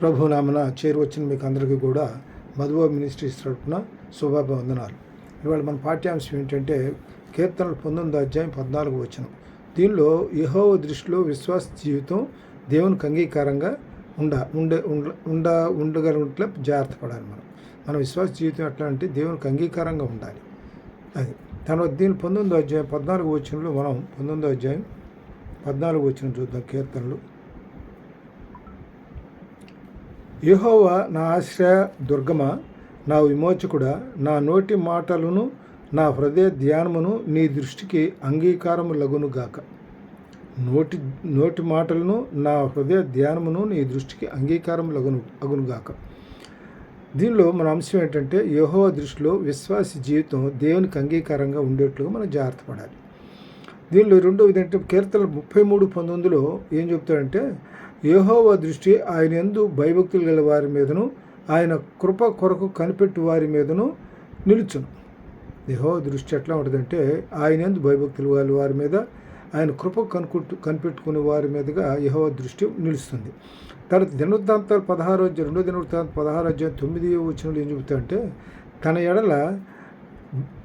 ప్రభు నామన చేరువచ్చిన మీకు అందరికీ కూడా మధువా మినిస్ట్రీస్ తరపున శుభాభివందనాలు. ఇవాళ మన పాఠ్యాంశం ఏంటంటే కీర్తనలు 19 అధ్యాయం 14 వచనం. దీనిలో యెహోవా దృష్టిలో విశ్వాస జీవితం దేవునికి అంగీకారంగా ఉండగలిగినట్ల జాగ్రత్త పడాలి. మన విశ్వాస జీవితం ఎట్లా అంటే దేవునికి అంగీకారంగా ఉండాలి. అది తర్వాత దీని 19 అధ్యాయం 14 వచనంలో మనం 19 అధ్యాయం 14 వచనం చూద్దాం. కీర్తనలు. యెహోవా నా ఆశ్రయ దుర్గమా, నా విమోచకుడా, నా నోటి మాటలను నా హృదయ ధ్యానమును నీ దృష్టికి అంగీకారము లగునుగాక. నోటి మాటలను నా హృదయ ధ్యానమును నీ దృష్టికి అంగీకారం అగునుగాక. దీనిలో మన అంశం ఏంటంటే యెహోవా దృష్టిలో విశ్వాస జీవితం దేవునికి అంగీకారంగా ఉండేట్లుగా మనం జాగ్రత్త పడాలి. దీనిలో రెండవది ఏంటంటే కీర్తనలు 33:19లో ఏం చెప్తాడంటే యెహోవా దృష్టి ఆయన యందు భయభక్తులు గల వారి మీదను ఆయన కృప కొరకు కనిపెట్టు వారి మీదను నిలుచును. యెహోవా దృష్టి ఎట్లా ఉంటుందంటే ఆయన యందు భయభక్తులు గల వారి మీద ఆయన కృప కనిపెట్టుకునే వారి మీదుగా యెహోవా దృష్టి నిలుస్తుంది. తర్వాత దినవృత్తాంతాలు 16 అధ్యాయం 2 దినవృత్తాంతం 16 అధ్యాయం 9 వచనంలో ఏం చెబుతాడంటే తన ఎడల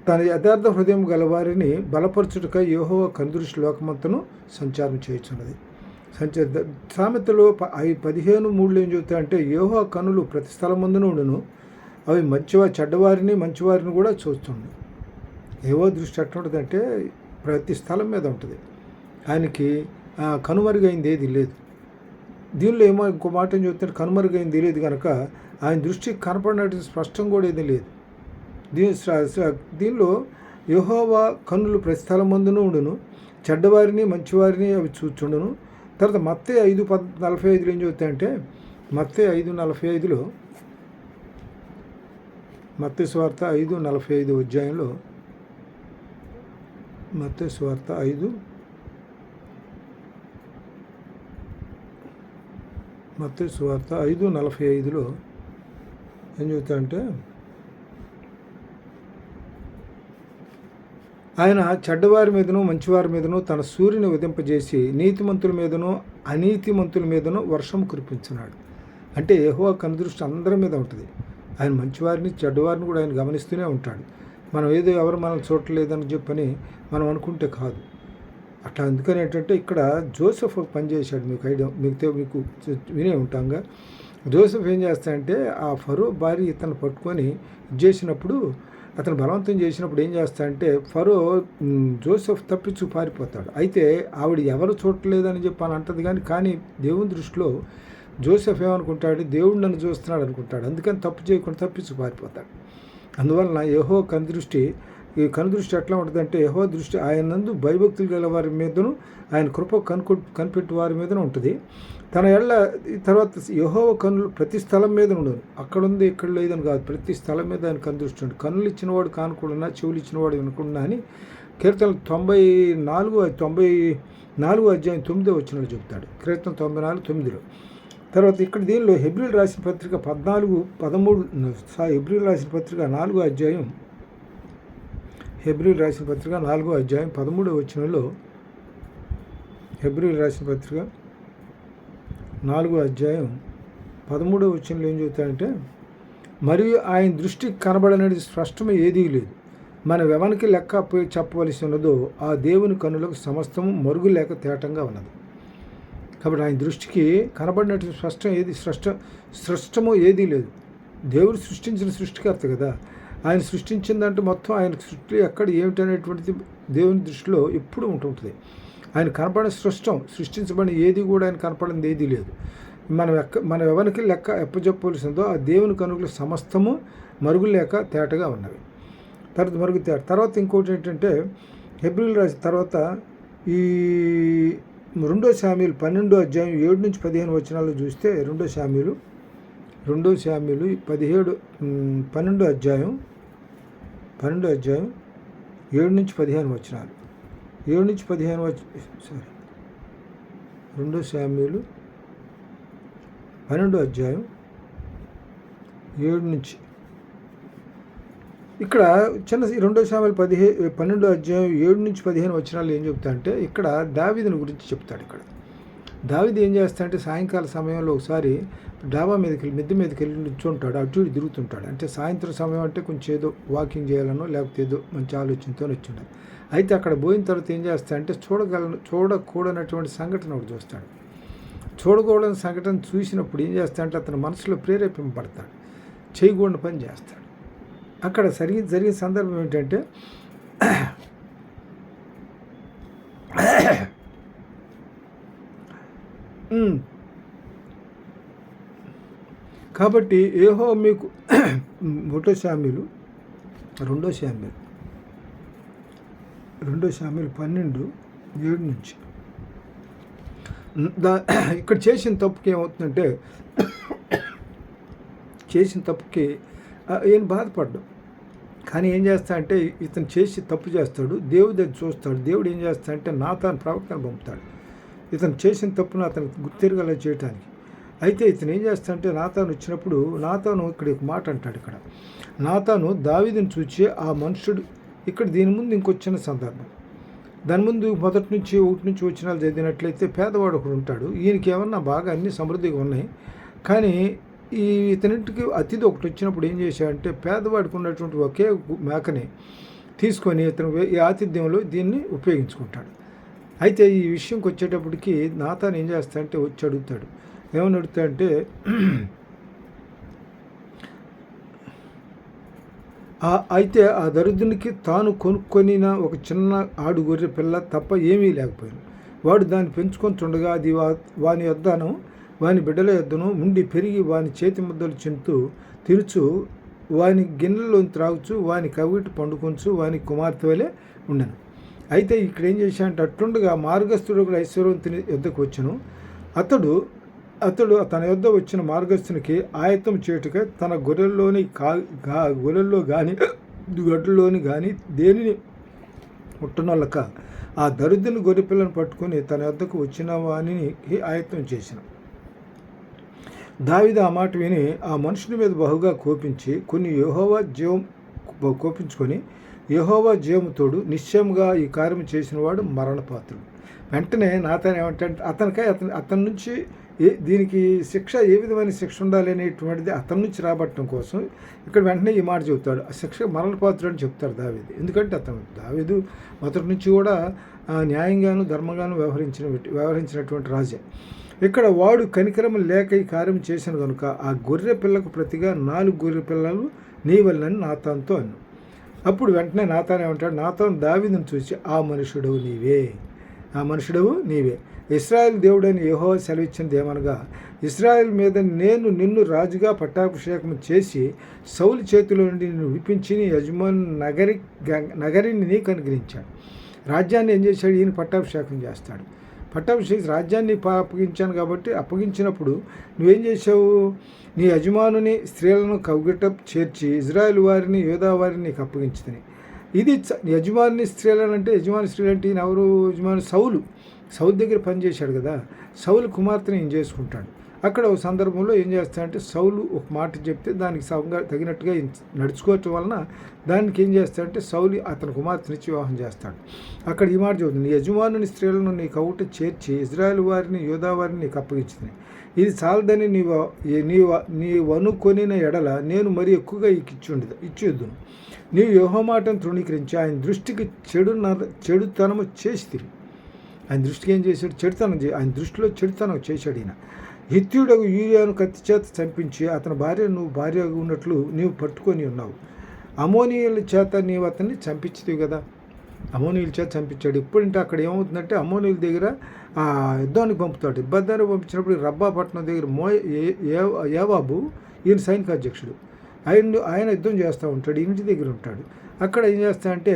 తన యథార్థ హృదయం గలవారిని బలపరచుటకై యెహోవా కనుదృష్టి లోకమంతను సంచారం చేయుచున్నది. సామెతలో 15:3 ఏం చెబుతాయంటే యెహోవా కనులు ప్రతి స్థలమందును ఉండును, అవి చెడ్డవారిని మంచివారిని కూడా చూస్తుంది. యెహోవా దృష్టి ఎట్లా ఉంటుందంటే ప్రతి స్థలం మీద ఉంటుంది. ఆయనకి కనుమరుగైంది ఏది లేదు. దీనిలో ఏమో ఇంకో మాట ఏం చెబుతాడు, కనుమరుగైంది లేదు కనుక ఆయన దృష్టికి కనపడినట్టు స్పష్టం కూడా ఏది లేదు. దీనిలో యెహోవా కన్నులు ప్రతి స్థలం మందును ఉండును, చెడ్డవారిని మంచివారిని అవి చూచుండును. తర్వాత మత్తయి 5:45 ఏం చెబుతాయంటే మత్తయి 5:45లో మత్తయి సువార్త 5:45 అధ్యాయంలో మత్తయి సువార్త 5:45లో ఏం చెబుతాయంటే ఆయన చెడ్డవారి మీదను మంచివారి మీదను తన సూర్యుని ఉదింపజేసి నీతిమంతుల మీదను అనీతిమంతుల మీదను వర్షం కురిపించున్నాడు. అంటే యెహోవా కనుదృష్టి అందరి మీద ఉంటుంది. ఆయన మంచివారిని చెడ్డవారిని కూడా ఆయన గమనిస్తూనే ఉంటాడు. మనం ఏదో ఎవరు మనం చూడలేదని చెప్పని మనం అనుకుంటే కాదు. అట్లా అందుకని ఏంటంటే ఇక్కడ జోసెఫ్ పనిచేశాడు. మీకు వినే ఉంటాంగా. జోసెఫ్ ఏం చేస్తాడంటే ఆ ఫరో భార్య ఇతను పట్టుకొని చేసినప్పుడు అతను బలవంతం చేసినప్పుడు ఏం చేస్తాడంటే ఫరో జోసెఫ్ తప్పించు పారిపోతాడు. అయితే ఆవిడ ఎవరు చూడలేదని చెప్పి అని అంటది. కానీ దేవుని దృష్టిలో జోసెఫ్ ఏమనుకుంటాడు, దేవుడు నన్ను చూస్తున్నాడు అనుకుంటాడు. అందుకని తప్పు చేయకుండా తప్పించు పారిపోతాడు. అందువలన యెహోవా కనుదృష్టి ఎట్లా ఉంటుందంటే యెహోవా దృష్టి ఆయన నందు భయభక్తులు గల వారి మీదను ఆయన కృప కనిపెట్టు వారి మీదను ఉంటుంది. తన ఎళ్ళ తర్వాత యెహోవా కన్నులు ప్రతి స్థలం మీద ఉండదు. అక్కడ ఉంది ఇక్కడ లేదని కాదు, ప్రతి స్థలం మీద ఆయన కనుదృష్టి ఉంటుంది. కన్నులు ఇచ్చినవాడు కానుకుండా, చెవులు ఇచ్చినవాడు వినకుండా అని కీర్తనలు 94 అధ్యాయం 9 వచనంలో చెబుతాడు. కీర్తన 94:9లో. తర్వాత ఇక్కడ దీనిలో హెబ్రీయులు రాసిన పత్రిక 4 అధ్యాయం 13 వచనంలో హెబ్రీయులు రాసిన పత్రిక 4 అధ్యాయం 13 వచనంలో ఏం చెబుతాడంటే మరియు ఆయన దృష్టికి కనబడనేది స్పష్టమే ఏదీ లేదు. మనం ఎవరికి లెక్క చెప్పవలసి ఉన్నదో ఆ దేవుని కన్నులకు సమస్తము మరుగు లేక తేటంగా ఉన్నది. కాబట్టి ఆయన దృష్టికి కనబడినట్టు స్పష్టము ఏదీ లేదు. దేవుడు సృష్టించిన సృష్టికర్త కదా. ఆయన సృష్టించిందంటే మొత్తం ఆయన సృష్టి ఎక్కడ ఏమిటనేటువంటిది దేవుని దృష్టిలో ఎప్పుడూ ఉంటుంటుంది. ఆయన కనపడిన సృష్టించబడిన ఏది కూడా ఆయన కనపడింది ఏదీ లేదు. మనం ఎవరికి లెక్క ఎప్పచెప్పవలసిందో ఆ దేవుని కనుకలు సమస్తము మరుగు లేక తేటగా ఉన్నవి. తర్వాత ఇంకోటి ఏంటంటే హెబ్రీయులు రాసిన తర్వాత ఈ 2 శామ్యూయలు 12 అధ్యాయం 7-15 వచనాలు చూస్తే 2 శామ్యూయలు 12 అధ్యాయం 7-15 వచనాలు 2 శామ్యూయలు 12 అధ్యాయం 7 నుంచి ఇక్కడ చిన్న 2 శామ్యూయలు 12 అధ్యాయం 7-15 వచనాలు ఏం చెప్తా అంటే ఇక్కడ దావీదుని గురించి చెప్తాడు. ఇక్కడ దావీదు ఏం చేస్తాడంటే సాయంకాల సమయంలో ఒకసారి డాబా మీదకి మిద్దె మీదకి వెళ్ళి నిల్చుంటాడు, అటు ఇటు తిరుగుతుంటాడు. అంటే సాయంత్రం సమయం అంటే కొంచెం ఏదో వాకింగ్ చేయాలనో లేకపోతే ఏదో మంచి ఆలోచనతో వచ్చి ఉండాలి. అయితే అక్కడ పోయిన తర్వాత ఏం చేస్తాడంటే చూడకూడనటువంటి సంఘటన ఒకటి చూస్తాడు. చూడకూడని సంఘటన చూసినప్పుడు ఏం చేస్తాడంటే అతని మనసులో ప్రేరేపింపబడతాడు, చేయకూడని పని చేస్తాడు. అక్కడ జరిగిన సందర్భం ఏంటంటే కాబట్టి యెహోవా మీకు 2 శామ్యూలు 12:7 నుంచి ఇక్కడ చేసిన తప్పుకి ఏమవుతుందంటే చేసిన తప్పుకి ఈయన బాధపడ్డాడు. కానీ ఏం చేస్తాడంటే ఇతను చేసి తప్పు చేస్తాడు, దేవుడు అది చూస్తాడు. దేవుడు ఏం చేస్తాడంటే నాతాను ప్రవక్తను పంపుతాడు ఇతను చేసిన తప్పును అతను గుర్తిరగలా చేయటానికి. అయితే ఇతను ఏం చేస్తాడంటే నాతాను వచ్చినప్పుడు నాతాను ఇక్కడ ఒక మాట అంటాడు. ఇక్కడ నాతాను దావీదుని చూచి ఆ మనుషుడు ఇక్కడ దీని ముందు ఇంకొచ్చిన సందర్భం, దాని ముందు మొదటి నుంచి 1 నుంచి వచనాలు చదివినట్లయితే పేదవాడు ఒకడు ఉంటాడు. ఈయనకి ఏమన్నా బాగా అన్ని సమృద్ధిగా ఉన్నాయి, కానీ ఇతనింటికి అతిథి ఒకటి వచ్చినప్పుడు ఏం చేశాడంటే పేదవాడికి ఉన్నటువంటి ఒకే మేకని తీసుకొని ఇతను ఈ ఆతిథ్యంలో దీన్ని ఉపయోగించుకుంటాడు. అయితే ఈ విషయంకి వచ్చేటప్పటికి నాతాను ఏం చేస్తాడంటే వచ్చి అడుగుతాడు. ఏమని అడుగుతాడంటే అయితే ఆ దరిద్రునికి తాను కొనుక్కొనిన ఒక చిన్న ఆడు గొర్రె పిల్ల తప్ప ఏమీ లేకపోయింది. వాడు దాన్ని పెంచుకొని చుండగా అది వాని యొద్దను వాని బిడ్డల యొద్దను ఉండి పెరిగి వాని చేతి ముద్దలు తిరుచు వాని గిన్నెలోని త్రాగుచు వాని కవిటి పండుకొంచు వాని కుమార్తె వలె ఉండను. అయితే ఇక్కడ ఏం చేశాడంటే అట్లుండగా మార్గస్థుడు కూడా ఐశ్వర్యవంతుని యొద్దకు వచ్చును. అతడు తన యొద్ద వచ్చిన మార్గస్థునికి ఆయత్తం చేయుటకై తన గొర్రెల్లో కానీ గొడ్డల్లోని కానీ దేనిని ముట్టనొల్లక ఆ దరిద్రుని గొర్రెపిల్లను పట్టుకొని తన యొద్దకు వచ్చిన వానిని ఆయత్తం చేసిన. దావీదు ఆ మాట విని ఆ మనుషుని మీద బహుగా కోపించి కోపించుకొని యెహోవా జీవముతోడు నిశ్చయముగా ఈ కార్యం చేసిన వాడు మరణపాత్రుడు. వెంటనే నాతాను ఏమంటే అతని నుంచి దీనికి శిక్ష ఏ విధమైన శిక్ష ఉండాలి అనేటువంటిది అతని నుంచి రాబట్టడం కోసం ఇక్కడ వెంటనే ఈ మాట చెబుతాడు. ఆ శిక్ష మరణపాత్రుడు అని చెప్తారు దావీదు. ఎందుకంటే దావీదు మొదటి నుంచి కూడా న్యాయంగాను ధర్మంగాను వ్యవహరించినటువంటి రాజే. ఇక్కడ వాడు కనికరం లేక ఈ కార్యం చేసిన కనుక ఆ గొర్రె పిల్లకు ప్రతిగా 4 గొర్రె పిల్లలు నీ వల్లని నాతానుతో అన్నాడు. అప్పుడు వెంటనే నాతాను ఏమంటాడు, నాతాను దావీదును చూసి ఆ మనుషుడవు నీవే ఇశ్రాయేలు దేవుడని యెహోవా సెలవిచ్చినది ఏమనగా ఇశ్రాయేలు మీద నేను నిన్ను రాజుగా పట్టాభిషేకం చేసి సౌలు చేతిలో నుండి నిన్ను విడిపించి నీ యజమాని నగరిని నీకు అనుగ్రహించాడు. రాజ్యాన్ని ఏం చేశాడు, ఈయన పట్టాభిషేకం చేస్తాడు. పట్టాభిషేకం రాజ్యాన్ని అప్పగించాను కాబట్టి అప్పగించినప్పుడు నువ్వేం చేసావు, నీ యజమానుని స్త్రీలను కౌగిట చేర్చి ఇజ్రాయేల్ వారిని యూదా వారిని నీకు అప్పగించుతుంది. ఇది యజమాని స్త్రీలను అంటే యజమాని స్త్రీలు అంటే ఈయన ఎవరు, యజమాని సౌలు దగ్గర పనిచేశాడు కదా, సౌలు కుమార్తెని ఏం చేసుకుంటాడు. అక్కడ ఒక సందర్భంలో ఏం చేస్తాడంటే సౌలు ఒక మాట చెప్తే దానికి తగినట్టుగా నడుచుకోవటం వలన దానికి ఏం చేస్తాడంటే సౌలు అతని కుమార్తెనిచ్చి వివాహం చేస్తాడు. అక్కడ ఈ మాట చెబుతుంది, యజమానుని స్త్రీలను నీ కౌట చేర్చి ఇజ్రాయేల్ వారిని యూదా వారిని నీకు అప్పగించింది. ఇది చాలదని నీవు అనుకొనిన ఎడల నేను మరి ఎక్కువగా ఇచ్చేద్దును. నీవు యెహోవా మాటను తృణీకరించి ఆయన దృష్టికి చెడుతనము చేసి తిరిగి. ఆయన దృష్టికి ఏం చేశాడు, ఆయన దృష్టిలో చెడుతనం చేశాడు. ఈయన హిత్తీయుడు యూరియాను కత్తి చేత చంపించి అతని నువ్వు భార్యగా ఉన్నట్లు నీవు పట్టుకొని ఉన్నావు. అమోనీయుల చేత నీవు అతన్ని చంపించవు కదా, అమోనీయుల చేత చంపించాడు. ఇప్పుడంటే అక్కడ ఏమవుతుందంటే అమోనీయుల దగ్గర యుద్ధానికి పంపుతాడు. యుద్ధానికి పంపించినప్పుడు రబ్బా పట్టణం దగ్గర యోవాబు ఈయన సైనిక అధ్యక్షుడు, ఆయన యుద్ధం చేస్తూ ఉంటాడు, ఇంటి దగ్గర ఉంటాడు. అక్కడ ఏం చేస్తాడంటే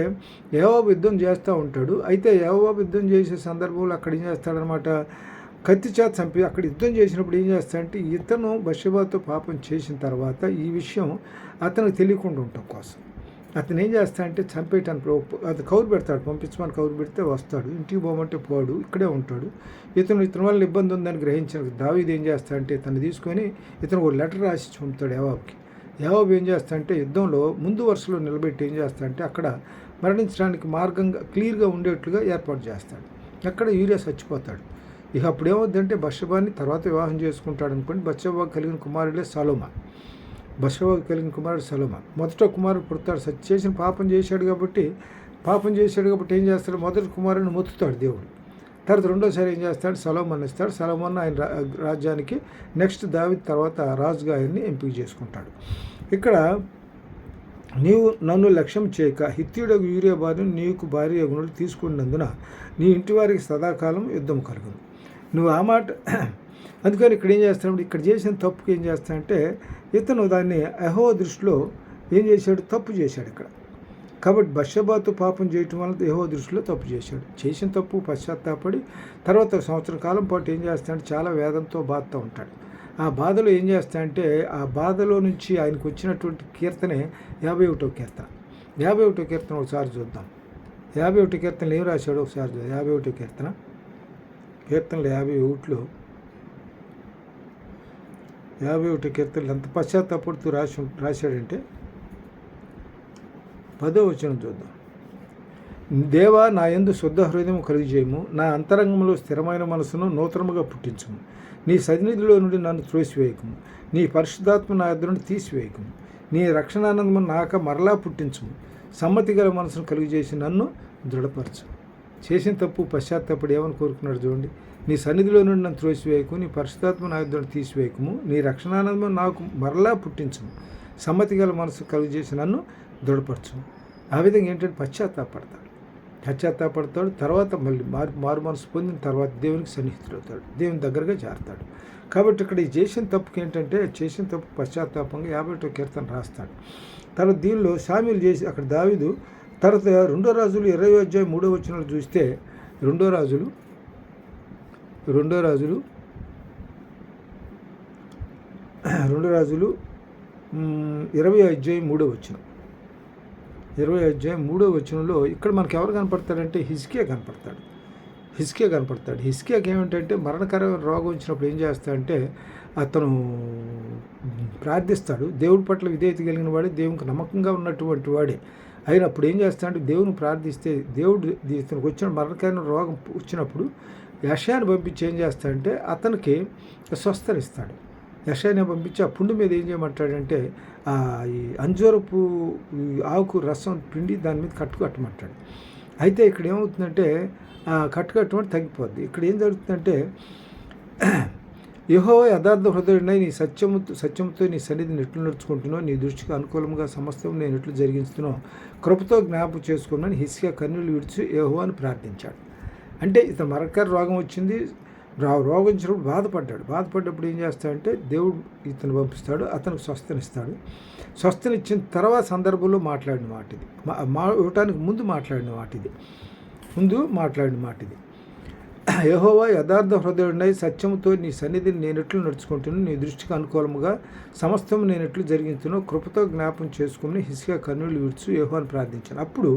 యోవాబు యుద్ధం చేస్తూ ఉంటాడు. అయితే యోవాబు యుద్ధం చేసే సందర్భంలో అక్కడ ఏం చేస్తాడనమాట, కత్తి చేత చంపి అక్కడ యుద్ధం చేసినప్పుడు ఏం చేస్తాడంటే ఇతను బత్షెబాతో పాపం చేసిన తర్వాత ఈ విషయం అతనికి తెలియకుండా ఉండటం కోసం అతను ఏం చేస్తాడంటే చంపేయటానికి అది కౌరు పెడతాడు, పంపించమని కౌరు పెడితే వస్తాడు, ఇంటికి పోమంటే పోడు, ఇక్కడే ఉంటాడు. ఇతని వల్ల ఇబ్బంది ఉందని గ్రహించిన దావీదు ఏం చేస్తాడంటే ఇతను తీసుకొని ఇతను ఒక లెటర్ రాసి పంపుతాడు యోవాబుకి. యోవాబు ఏం చేస్తాడంటే యుద్ధంలో ముందు వరుసలో నిలబెట్టి ఏం చేస్తాడంటే అక్కడ మరణించడానికి మార్గంగా క్లియర్గా ఉండేట్లుగా ఏర్పాటు చేస్తాడు. అక్కడ యూరియా చచ్చిపోతాడు. ఇక అప్పుడు ఏమవుద్దంటే బత్షెబాని తర్వాత వివాహం చేసుకుంటాడు అనుకోండి. బత్షెబా కలిగిన కుమారుడే సొలొమోను. బత్షెబా కలిగిన కుమారుడు సొలొమోను. మొదట కుమారుడు పుడతాడు. చేసిన పాపం చేశాడు కాబట్టి ఏం చేస్తాడు, మొదటి కుమారుడిని మొత్తుతాడు దేవుడు. తర్వాత రెండోసారి ఏం చేస్తాడు, సొలొమోను ఇస్తాడు. సొలొమోను ఆయన రాజ్యానికి నెక్స్ట్ దావీదు తర్వాత రాజుగా ఆయన్ని ఎంపిక చేసుకుంటాడు. ఇక్కడ నీవు నన్ను లక్ష్యం చేయక హిత్తీయుడగు యూరియా భార్యను నీకు భార్య గుణులు తీసుకున్నందున నీ ఇంటి వారికి సదాకాలం యుద్ధం కలుగును. నువ్వు ఆ మాట అందుకని ఇక్కడ ఏం చేస్తాడు, ఇక్కడ చేసిన తప్పుకి ఏం చేస్తాడంటే ఇతను దాన్ని యెహోవా దృష్టిలో ఏం చేశాడు, తప్పు చేశాడు ఇక్కడ. కాబట్టి బత్షెబాతో పాపం చేయటం వల్ల యెహోవా దృష్టిలో తప్పు చేశాడు. చేసిన తప్పు పశ్చాత్తాపడి తర్వాత సంవత్సర కాలం పాటు ఏం చేస్తాడంటే చాలా వేదంతో బాధతో ఉంటాడు. ఆ బాధలో ఏం చేస్తాడంటే ఆ బాధలో నుంచి ఆయనకు వచ్చినటువంటి కీర్తనే 51వ కీర్తన. 51వ కీర్తన ఒకసారి చూద్దాం. 51వ కీర్తనలు ఏం రాశాడు ఒకసారి చూద్దాం. 51వ కీర్తనలు 51లో 51వ కీర్తనలు ఎంత పశ్చాత్తాపడుతూ రాశాడంటే 10వ వచనం చూద్దాం. దేవా నా యందు శుద్ధ హృదయం కలుగజేయము, నా అంతరంగంలో స్థిరమైన మనసును నూతనముగా పుట్టించుము. నీ సన్నిధిలో నుండి నన్ను త్రోసివేయకము, నీ పరిశుద్ధాత్మ నా యొద్ద నుండి తీసివేయకము. నీ రక్షణానందము నాక మరలా పుట్టించుము. సమ్మతి గల మనసును కలుగజేసి నన్ను దృఢపరచు. చేసిన తప్పు పశ్చాత్తాపడి ఏమని కోరుకున్నాడు చూడండి. నీ సన్నిధిలో నుండి నన్ను త్రోసివేయకు, నీ పరిశుద్ధాత్మ నా యొద్ద నుండి తీసివేయకము. నీ రక్షణానందము నాకు మరలా పుట్టించుము. సమ్మతి గల మనసు కలుగజేసి నన్ను దృఢపరచు. ఆ విధంగా ఏంటంటే పశ్చాత్తాపడతాడు. తర్వాత మళ్ళీ మారు మనసు పొందిన తర్వాత దేవునికి సన్నిహితుడవుతాడు, దేవుని దగ్గరగా చేరతాడు. కాబట్టి ఇక్కడ ఈ చేసిన తప్పుకి ఏంటంటే చేసిన తప్పు పశ్చాత్తాపంగా 51వ కీర్తన రాస్తాడు. తర్వాత దీనిలో షామీలు చేసి అక్కడ దావీదు తర్వాత 2 రాజులు 20వ అధ్యాయం 3వ వచనాలు చూస్తే 2 రాజులు 20వ అధ్యాయం 3వ వచనం 20వ అధ్యాయం 3వ వచనంలో ఇక్కడ మనకు ఎవరు కనపడతాడంటే హిజ్కియా కనపడతాడు. హిజ్కియాకి ఏమిటంటే మరణకరమైన రోగం వచ్చినప్పుడు ఏం చేస్తాడంటే అతను ప్రార్థిస్తాడు. దేవుడి పట్ల విధేయత కలిగిన వాడే, దేవునికి నమ్మకంగా ఉన్నటువంటి వాడే అయినప్పుడు ఏం చేస్తాడంటే దేవుని ప్రార్థిస్తే దేవుడు ఇతనికి వచ్చిన మరణకరమైన రోగం వచ్చినప్పుడు యెషయాను పంపించి ఏం చేస్తాడంటే అతనికి స్వస్థనిస్తాడు. యెషయాను పంపించి ఆ పుండు మీద ఏం చేయమంటాడంటే ఈ అంజూరపు ఆకు రసం పిండి దాని మీద కట్టమంటాడు. అయితే ఇక్కడ ఏమవుతుందంటే కట్టమంటే తగ్గిపోద్ది. ఇక్కడ ఏం జరుగుతుందంటే యెహోవా యథార్థ హృదయుడై నీ సత్యముతో నీ సన్నిధిని ఎట్లు నడుచుకుంటున్నావు, నీ దృష్టికి అనుకూలంగా సమస్తం నేను ఎట్లు జరిగిస్తున్నావు కృపతో జ్ఞాపకం చేసుకున్నాను. హిజ్కియా కన్నులు విడిచి యెహోవాను ప్రార్థించాడు. అంటే ఇతను మరకర రోగం వచ్చింది. రోగం వచ్చినప్పుడు బాధపడ్డప్పుడు ఏం చేస్తాడంటే దేవుడు ఇతను పంపిస్తాడు, అతనికి స్వస్థనిస్తాడు. స్వస్థనిచ్చిన తర్వాత సందర్భంలో మాట్లాడిన మాట ఇది, ఇవ్వటానికి ముందు మాట్లాడిన మాట ఇది. యెహోవా యథార్థ హృదయుడై సత్యముతో నీ సన్నిధిని నేనెట్లు నడుచుకుంటున్నాను, నీ దృష్టికి అనుకూలముగా సమస్తం నేనెట్లు జరిగించున్నావు కృపతో జ్ఞాపం చేసుకుని హిజ్కియా కన్నులు విడుచు యెహోవాను ప్రార్థించాను. అప్పుడు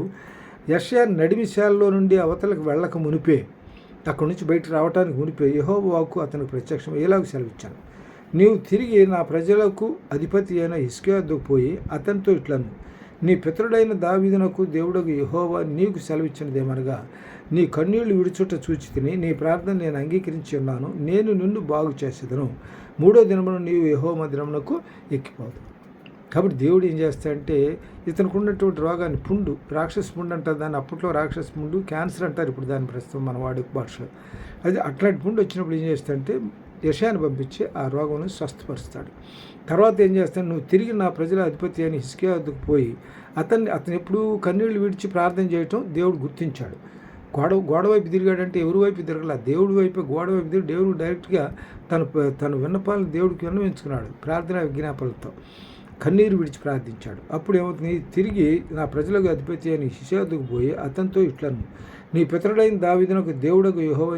యెషయా నడిమిశాలలో నుండి అవతలకు వెళ్ళక మునిపే, అక్కడి నుంచి బయట రావడానికి మునిపే యెహోవా వాక్కు అతనికి ప్రత్యక్షం ఇలాగ సెలవిచ్చాను. నీవు తిరిగి నా ప్రజలకు అధిపతి అయిన హిజ్కియా వద్దకు పోయి అతనితో ఇట్లను, నీ పితరుడైన దావీదునకు దేవుడకు యెహోవా నీకు సెలవిచ్చినదేమనగా, నీ కన్నీళ్లు విడుచుట చూచితిని, నీ ప్రార్థన నేను అంగీకరించి ఉన్నాను, నేను నిన్ను బాగు చేసేదను, 3వ దినమున నీవు యెహోవా మందిరమునకు ఎక్కిపోదు. కాబట్టి దేవుడు ఏం చేస్తాడంటే ఇతనికి ఉన్నటువంటి రోగాన్ని రాక్షస పుండు అంటారు దాన్ని. అప్పట్లో రాక్షస పుండు, క్యాన్సర్ అంటారు ఇప్పుడు దాని ప్రస్తుతం మన వాడి భాషలో. అది అట్లాంటి పుండు వచ్చినప్పుడు ఏం చేస్తాడంటే యెషయాను పంపించి ఆ రోగం స్వస్థపరుస్తాడు. తర్వాత ఏం చేస్తాడు, నువ్వు తిరిగి నా ప్రజల అధిపతి అని హిజ్కియా వద్దకు పోయి అతను ఎప్పుడు కన్నీళ్లు విడిచి ప్రార్థన చేయటం దేవుడు గుర్తించాడు. గోడ వైపు తిరిగాడంటే ఎవరి వైపు తిరగల, దేవుడి వైపు గోడ వైపు తిరిగి దేవుడు డైరెక్ట్గా తన విన్నపాలను దేవుడికి విన్నవించుకున్నాడు. ప్రార్థన విజ్ఞాపనలతో కన్నీరు విడిచి ప్రార్థించాడు. అప్పుడు ఏమవుతుంది, తిరిగి నా ప్రజలకు అధిపతి అని హిజ్కియా వద్దకు పోయి అతనితో ఇట్లను, నీ పితరుడైన దావీదునకు దేవుడకు యెహోవా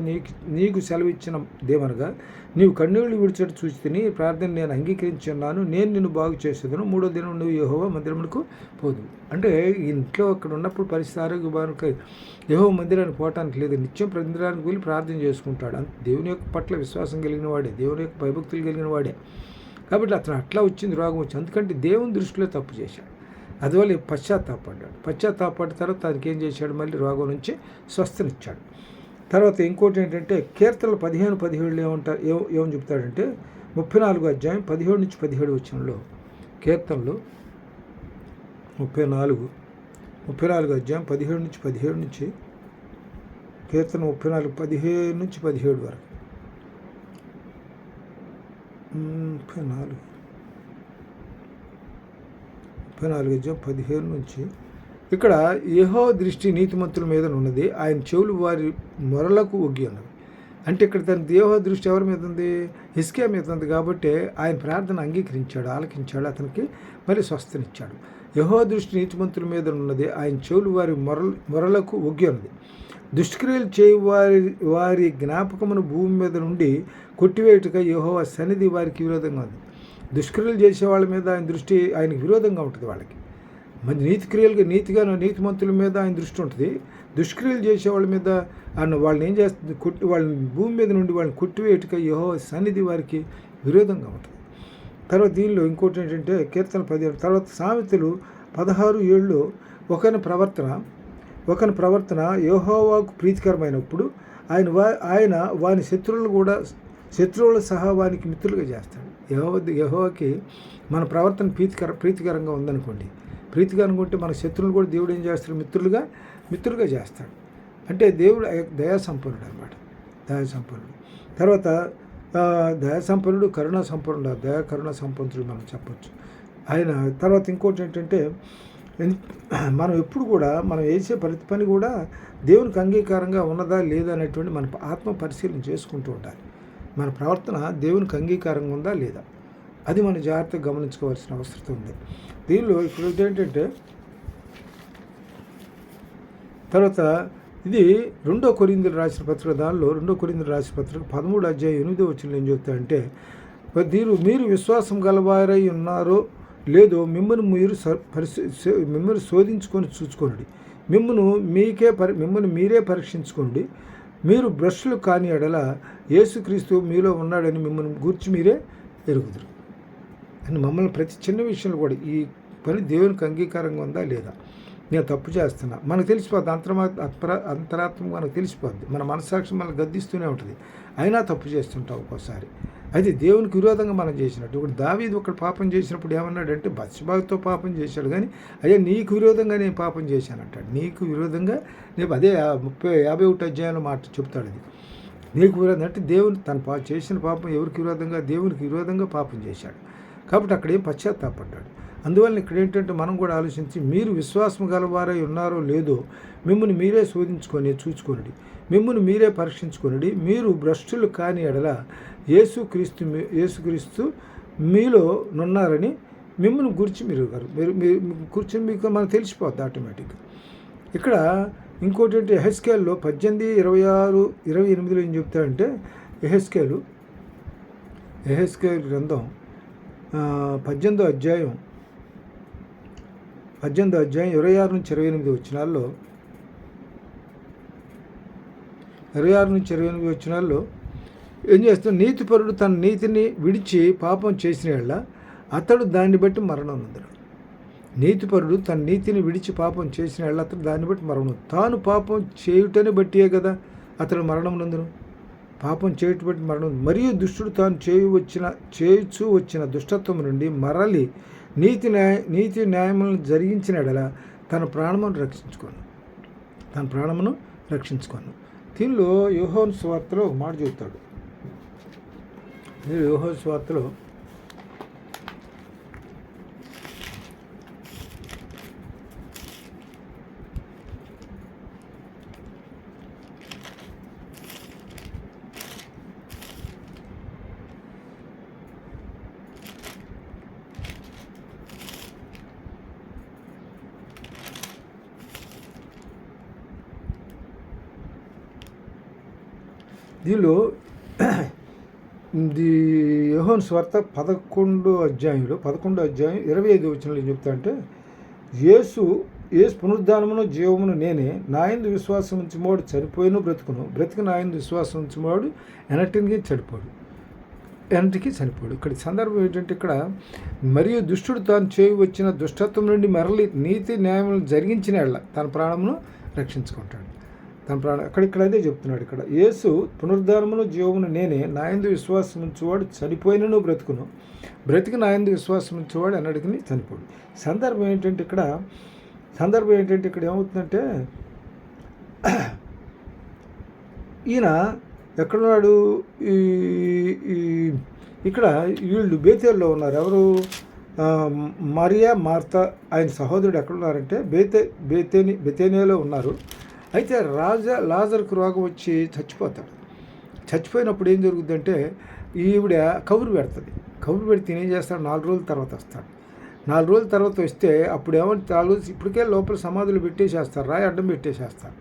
నీకు సెలవిచ్చిన దేమనగా, నీవు కన్నీళ్లు విడిచేట చూచితిని, ప్రార్థన నేను అంగీకరించి ఉన్నాను, నేను నిన్ను బాగు చేసేదను, 3వ దినం నువ్వు యెహోవా మందిరమునకు పోదు. అంటే ఇంట్లో అక్కడ ఉన్నప్పుడు పరిస్థితి ఆరోగ్య బాగా యెహోవా మందిరానికి పోవటానికి లేదు, నిత్యం మందిరానికి వెళ్ళి ప్రార్థన చేసుకుంటాడు. దేవుని యొక్క పట్ల విశ్వాసం కలిగిన వాడే, దేవుని యొక్క భయభక్తులు కలిగిన వాడే. కాబట్టి అతను అట్లా వచ్చింది, రోగం వచ్చింది. ఎందుకంటే దేవుని దృష్టిలో తప్పు చేశాడు. అందువల్ల పశ్చాత్తాపడ్డాడు. పశ్చాత్తాపడిన తర్వాత తనకి ఏం చేశాడు, మళ్ళీ రోగం నుంచి స్వస్థనిచ్చాడు. తర్వాత ఇంకోటి ఏంటంటే కీర్తనలు 15:17 ఏమని చెప్తాడంటే 34 అధ్యాయం 17-17 వచనంలో కీర్తనలు 34 అధ్యాయం 17 నుంచి కీర్తన 34 15-17 వరకు 34 అధ్యాయం 15 నుంచి ఇక్కడ యెహోవా దృష్టి నీతిమంతుల మీద ఉన్నది, ఆయన చెవులు వారి మొరలకు ఒగ్గి ఉన్నవి. అంటే ఇక్కడ తన యెహోవా దృష్టి ఎవరి మీద ఉంది? హిజ్కియా మీద ఉంది. కాబట్టి ఆయన ప్రార్థన అంగీకరించాడు, ఆలకించాడు, అతనికి మరి స్వస్థనిచ్చాడు. యెహోవా దృష్టి నీతిమంతుల మీద ఉన్నది, ఆయన చెవులు వారి మొరలకు ఒగ్గి ఉన్నది. దుష్క్రియలు చేయు వారి జ్ఞాపకమును భూమి మీద నుండి కొట్టివేయుటగా యెహోవా సన్నిధి వారికి విరోధంగా ఉంది. దుష్క్రియలు చేసే వాళ్ళ మీద ఆయన దృష్టి ఆయనకి విరోధంగా ఉంటుంది. వాళ్ళకి మంచి నీతిమంతుల మీద ఆయన దృష్టి ఉంటుంది. దుష్క్రియలు చేసే వాళ్ళ మీద వాళ్ళని ఏం చేస్తుంది? వాళ్ళని భూమి మీద నుండి వాళ్ళని కొట్టివేయటగా యెహోవా సన్నిధి వారికి విరోధంగా ఉంటుంది. తర్వాత దీనిలో ఇంకోటి ఏంటంటే కీర్తన 15 తర్వాత సామెతలు 16:7 ఒకని ప్రవర్తన యెహోవాకు ప్రీతికరమైనప్పుడు ఆయన వాని శత్రువుల సహా వానికి మిత్రులుగా చేస్తాడు. యెహోవాకి మన ప్రవర్తన ప్రీతికరంగా ఉందనుకోండి, ప్రీతికరంగా ఉంటే మన శత్రువులు కూడా దేవుడు ఏం చేస్తాడు? మిత్రులుగా చేస్తాడు. అంటే దేవుడు దయాసంపన్నుడు అనమాట, దయాసంపన్నుడు. తర్వాత దయాసంపన్నుడు, కరుణా సంపన్నుడు మనం చెప్పచ్చు ఆయన. తర్వాత ఇంకోటి ఏంటంటే మనం ఎప్పుడు కూడా మనం వేసే ప్రతి పని కూడా దేవునికి అంగీకారంగా ఉన్నదా లేదా అనేటువంటి మన ఆత్మ పరిశీలన చేసుకుంటూ ఉండాలి. మన ప్రవర్తన దేవునికి అంగీకారంగా ఉందా లేదా, అది మనం జాగ్రత్తగా గమనించుకోవాల్సిన అవసరం ఉంది. దీనిలో ఇప్పుడు ఏంటంటే తర్వాత ఇది 2 కొరింథీయులకు రాసిన పత్రిక, దానిలో 2 కొరింథీయులకు రాసిన పత్రిక 13 అధ్యాయం 8 వచనంలో ఏం చెప్తారంటే, మీరు విశ్వాసం గలవారై ఉన్నారో లేదో మిమ్మల్ని శోధించుకొని చూసుకోండి, మిమ్మల్ని మీరే పరీక్షించుకోండి. మీరు భ్రష్టులు కాని ఎడల యేసుక్రీస్తు మీలో ఉన్నాడని మిమ్మల్ని గూర్చి మీరే ఎరుగుదురు. అని మమ్మల్ని ప్రతి చిన్న విషయంలో కూడా ఈ పని దేవునికి అంగీకారంగా ఉందా లేదా, నేను తప్పు చేస్తున్నా మనకు తెలిసిపోద్ది. అంతరాత్మ మనకు తెలిసిపోద్ది. మన మనస్సాక్షి మనల్ని గద్దిస్తూనే ఉంటుంది, అయినా తప్పు చేస్తుంటాం ఒక్కోసారి. అయితే దేవునికి విరోధంగా మనం చేసినట్టు. ఇప్పుడు దావీదు ఒకటి పాపం చేసినప్పుడు ఏమన్నాడంటే, బత్షెబతో పాపం చేశాడు, కానీ అయ్యా నీకు విరోధంగా నేను పాపం చేశానంటాడు. నీకు విరోధంగా నేను అదే 51 అధ్యాయంలో మాట చెప్తాడు. అది నీకు విరోధం అంటే దేవుని చేసిన పాపం ఎవరికి విరోధంగా? దేవునికి విరోధంగా పాపం చేశాడు. కాబట్టి అక్కడ ఏం పశ్చాత్తాపడ్డాడు. అందువల్ల ఇక్కడ ఏంటంటే మనం కూడా ఆలోచించి, మీరు విశ్వాసం గలవారై ఉన్నారో లేదో మిమ్మల్ని మీరే చూచుకొనడి, మిమ్మల్ని మీరే పరీక్షించుకొనడి. మీరు భ్రష్టులు కాని ఎడల యేసుక్రీస్తు మీలో నున్నారని మిమ్మల్ని గురించి మీరు కూర్చొని మీకు మనకు తెలిసిపోద్ది ఆటోమేటిక్గా. ఇక్కడ ఇంకోటి ఏంటి, యెహెజ్కేలులో 18:26-28 ఏం చెప్తాడంటే, యెహెజ్కేలు గ్రంథం 18వ అధ్యాయం 26-28 వచనాల్లో 26-28 వచనాల్లో ఏం చేస్తాడు? నీతిపరుడు తన నీతిని విడిచి పాపం చేసిన యెడల అతడు దాన్ని బట్టి మరణం నొందును. నీతిపరుడు తన నీతిని విడిచి పాపం చేసిన యెడల అతడు దాన్ని బట్టి మరణం, తాను పాపం చేయుటని బట్టియే కదా అతడు మరణం నొందును. పాపం చేయుట బట్టి మరణం. మరియు దుష్టుడు తాను చేయుచూ వచ్చిన దుష్టత్వం నుండి మరలి నీతి న్యాయములను జరిగించిన యెడల తన ప్రాణమును రక్షించుకోను. దీనిలో యోహాను సువార్తలో ఒక మాట చెబుతాడు. యోహాను సువార్తలో యోహాను సువార్త 11వ అధ్యాయం 25 వచనంలో ఏం చెప్తా అంటే, యేసు పునరుద్ధానమును జీవమును నేనే, నా యందు విశ్వాసం ఉంచువాడు చనిపోయిన బ్రతుకు నా యందు విశ్వాసం ఉంచువాడు ఎన్నటికీ చనిపోడు. ఇక్కడ సందర్భం ఏంటంటే, ఇక్కడ మరియు దుష్టుడు తాను వచ్చిన దుష్టత్వం నుండి మరలి నీతి న్యాయములను జరిగించిన యెడల తన ప్రాణమును రక్షించుకుంటాడు. తన ప్రాణం ఇక్కడ అదే చెప్తున్నాడు. ఇక్కడ యేసు పునరుద్ధానమును జీవమును నేనే, నా యందు విశ్వాసం ఉంచువాడు చనిపోయినను బ్రతుకును, బ్రతికి నా యందు విశ్వాసం ఉంచేవాడు అన్నటికి చనిపోడు. సందర్భం ఏంటంటే ఇక్కడ ఏమవుతుందంటే ఈయన ఎక్కడున్నాడు? ఇక్కడ వీళ్ళు బేతేల్లో ఉన్నారు. ఎవరు? మరియా, మార్తా ఆయన సహోదరుడు ఎక్కడున్నారంటే బెతేనియాలో ఉన్నారు. అయితే లాజరుకు రోగం వచ్చి చచ్చిపోతాడు. చచ్చిపోయినప్పుడు ఏం జరుగుతుందంటే ఈవిడ కబురు పెడుతుంది. కబురు పెడితే ఏం చేస్తాడు? 4 రోజుల తర్వాత వస్తాడు. 4 రోజుల తర్వాత వస్తే అప్పుడు ఏమంటే 4 రోజులు ఇప్పటికే లోపల సమాధులు పెట్టేసేస్తారు, రాయి అడ్డం పెట్టేసేస్తారు.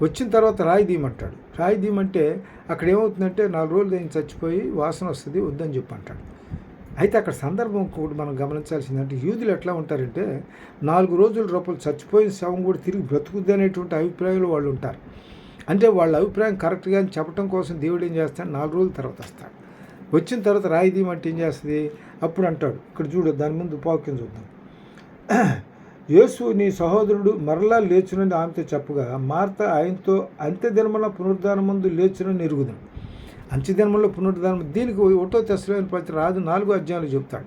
వచ్చిన తర్వాత రాయి దీయమంటాడు. రాయి దీయమంటే అక్కడ ఏమవుతుందంటే 4 రోజులు ఆయన చచ్చిపోయి వాసన వస్తుంది, వద్దని చెప్పి అంటాడు. అయితే అక్కడ సందర్భం కూడా మనం గమనించాల్సిందంటే యూదులు ఎట్లా ఉంటారంటే 4 రోజుల లోపల చచ్చిపోయిన శవం కూడా తిరిగి బ్రతుకుద్ది అనేటువంటి అభిప్రాయంలో వాళ్ళు ఉంటారు. అంటే వాళ్ళ అభిప్రాయం కరెక్ట్గా చెప్పడం కోసం దేవుడు ఏం చేస్తాడు? 4 రోజుల తర్వాత వస్తాడు. వచ్చిన తర్వాత రాయి దీయమంటే ఏం చేస్తుంది? అప్పుడు అంటాడు. ఇక్కడ చూడు, దాని ముందు వాక్యం చూద్దాం. యేసు నీ సహోదరుడు మరలా లేచునని ఆమెతో చెప్పగా మార్త ఆయనతో అంత్యదినమున పునరుద్ధానమందు లేచునని ఎరుగుదాం. అంత్యదినములో పునరుద్ధానం దీనికి 1 తెస్సలోనికైన పత్రిక 4 అధ్యాయాలు చెప్తాడు.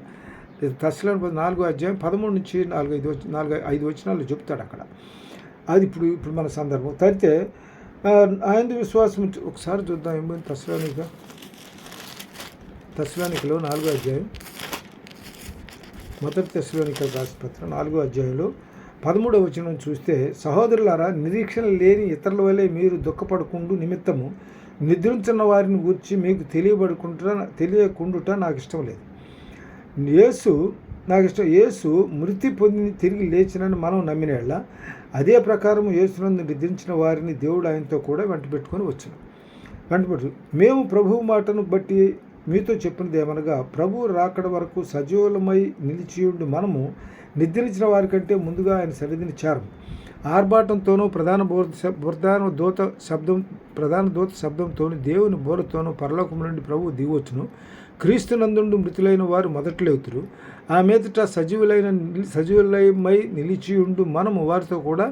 తెస్సలోనికైన 4 అధ్యాయం 13 నుంచి 4-5 వచనాలు చెప్తాడు అక్కడ. అది ఇప్పుడు మన సందర్భం. అయితే ఆయన విశ్వాసం ఒకసారి చూద్దాం. ఏమో తెస్సలోనికలో 4 అధ్యాయం, మొదటి తెస్సలోనిక రాసిన పత్రిక 4 అధ్యాయంలో 13వ వచనం చూస్తే, సహోదరులారా, నిరీక్షణ లేని ఇతరుల వలె మీరు దుఃఖపడకుండు నిమిత్తము నిద్రించిన వారిని గూర్చి మీకు తెలియకుండుట నాకు ఇష్టం లేదు. యేసు మృతి పొంది తిరిగి లేచినని మనం నమ్మినేళ్ళ అదే ప్రకారం యేసునందు నిద్రించిన వారిని దేవుడు ఆయనతో కూడా వెంటబెట్టు మేము ప్రభువు మాటను బట్టి మీతో చెప్పినది ఏమనగా, ప్రభువు రాకడ వరకు సజీవులమై నిలిచియుండి మనము నిద్రించిన వారికంటే ముందుగా ఆయన సన్నిధిని చేరము. ఆర్భాటంతోనూ ప్రధాన దూత శబ్దంతోనూ దేవుని బోరతోనూ పరలోకం నుండి ప్రభువు దిగవచ్చును. క్రీస్తునందుండు మృతులైన వారు మొదట్లేవుతురు. ఆ మీదట సజీవులమై నిలిచియుండు మనము వారితో కూడా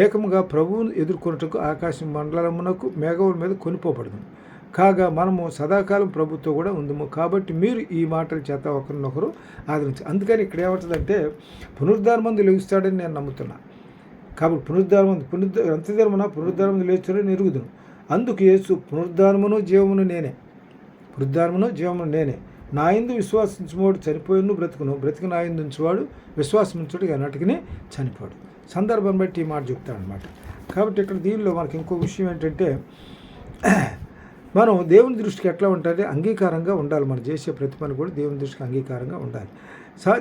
ఏకముగా ప్రభువును ఎదుర్కొన్నట్టుకు ఆకాశ మండలమునకు మేఘముల మీద కొనిపోబడదు. కాగా మనము సదాకాలం ప్రభుత్వం కూడా ఉందము. కాబట్టి మీరు ఈ మాటల చేత ఒకరినొకరు ఆదరించారు. అందుకని ఇక్కడ ఏమవుతుందంటే పునరుద్ధానమందు లెగుస్తాడని నేను నమ్ముతున్నా. కాబట్టి పునరుద్ధానమందు లేచుడని ఎరుగుదును. అందుకు యేసు పునరుద్ధానమును జీవమును నేనే, నా యందు విశ్వాసించువాడు చనిపోయిను బ్రతుకును, బ్రతికి నా యందు ఉంచువాడు విశ్వాసముంచుడు అన్నట్టుగానే చనిపోడు. సందర్భం బట్టి ఈ మాట చెప్తాడనమాట. కాబట్టి ఇక్కడ దీనిలో మనకి ఇంకో విషయం ఏంటంటే మనం దేవుని దృష్టికి ఎట్లా ఉంటుంది? అంగీకారంగా ఉండాలి. మనం చేసే ప్రతి పని కూడా దేవుని దృష్టికి అంగీకారంగా ఉండాలి.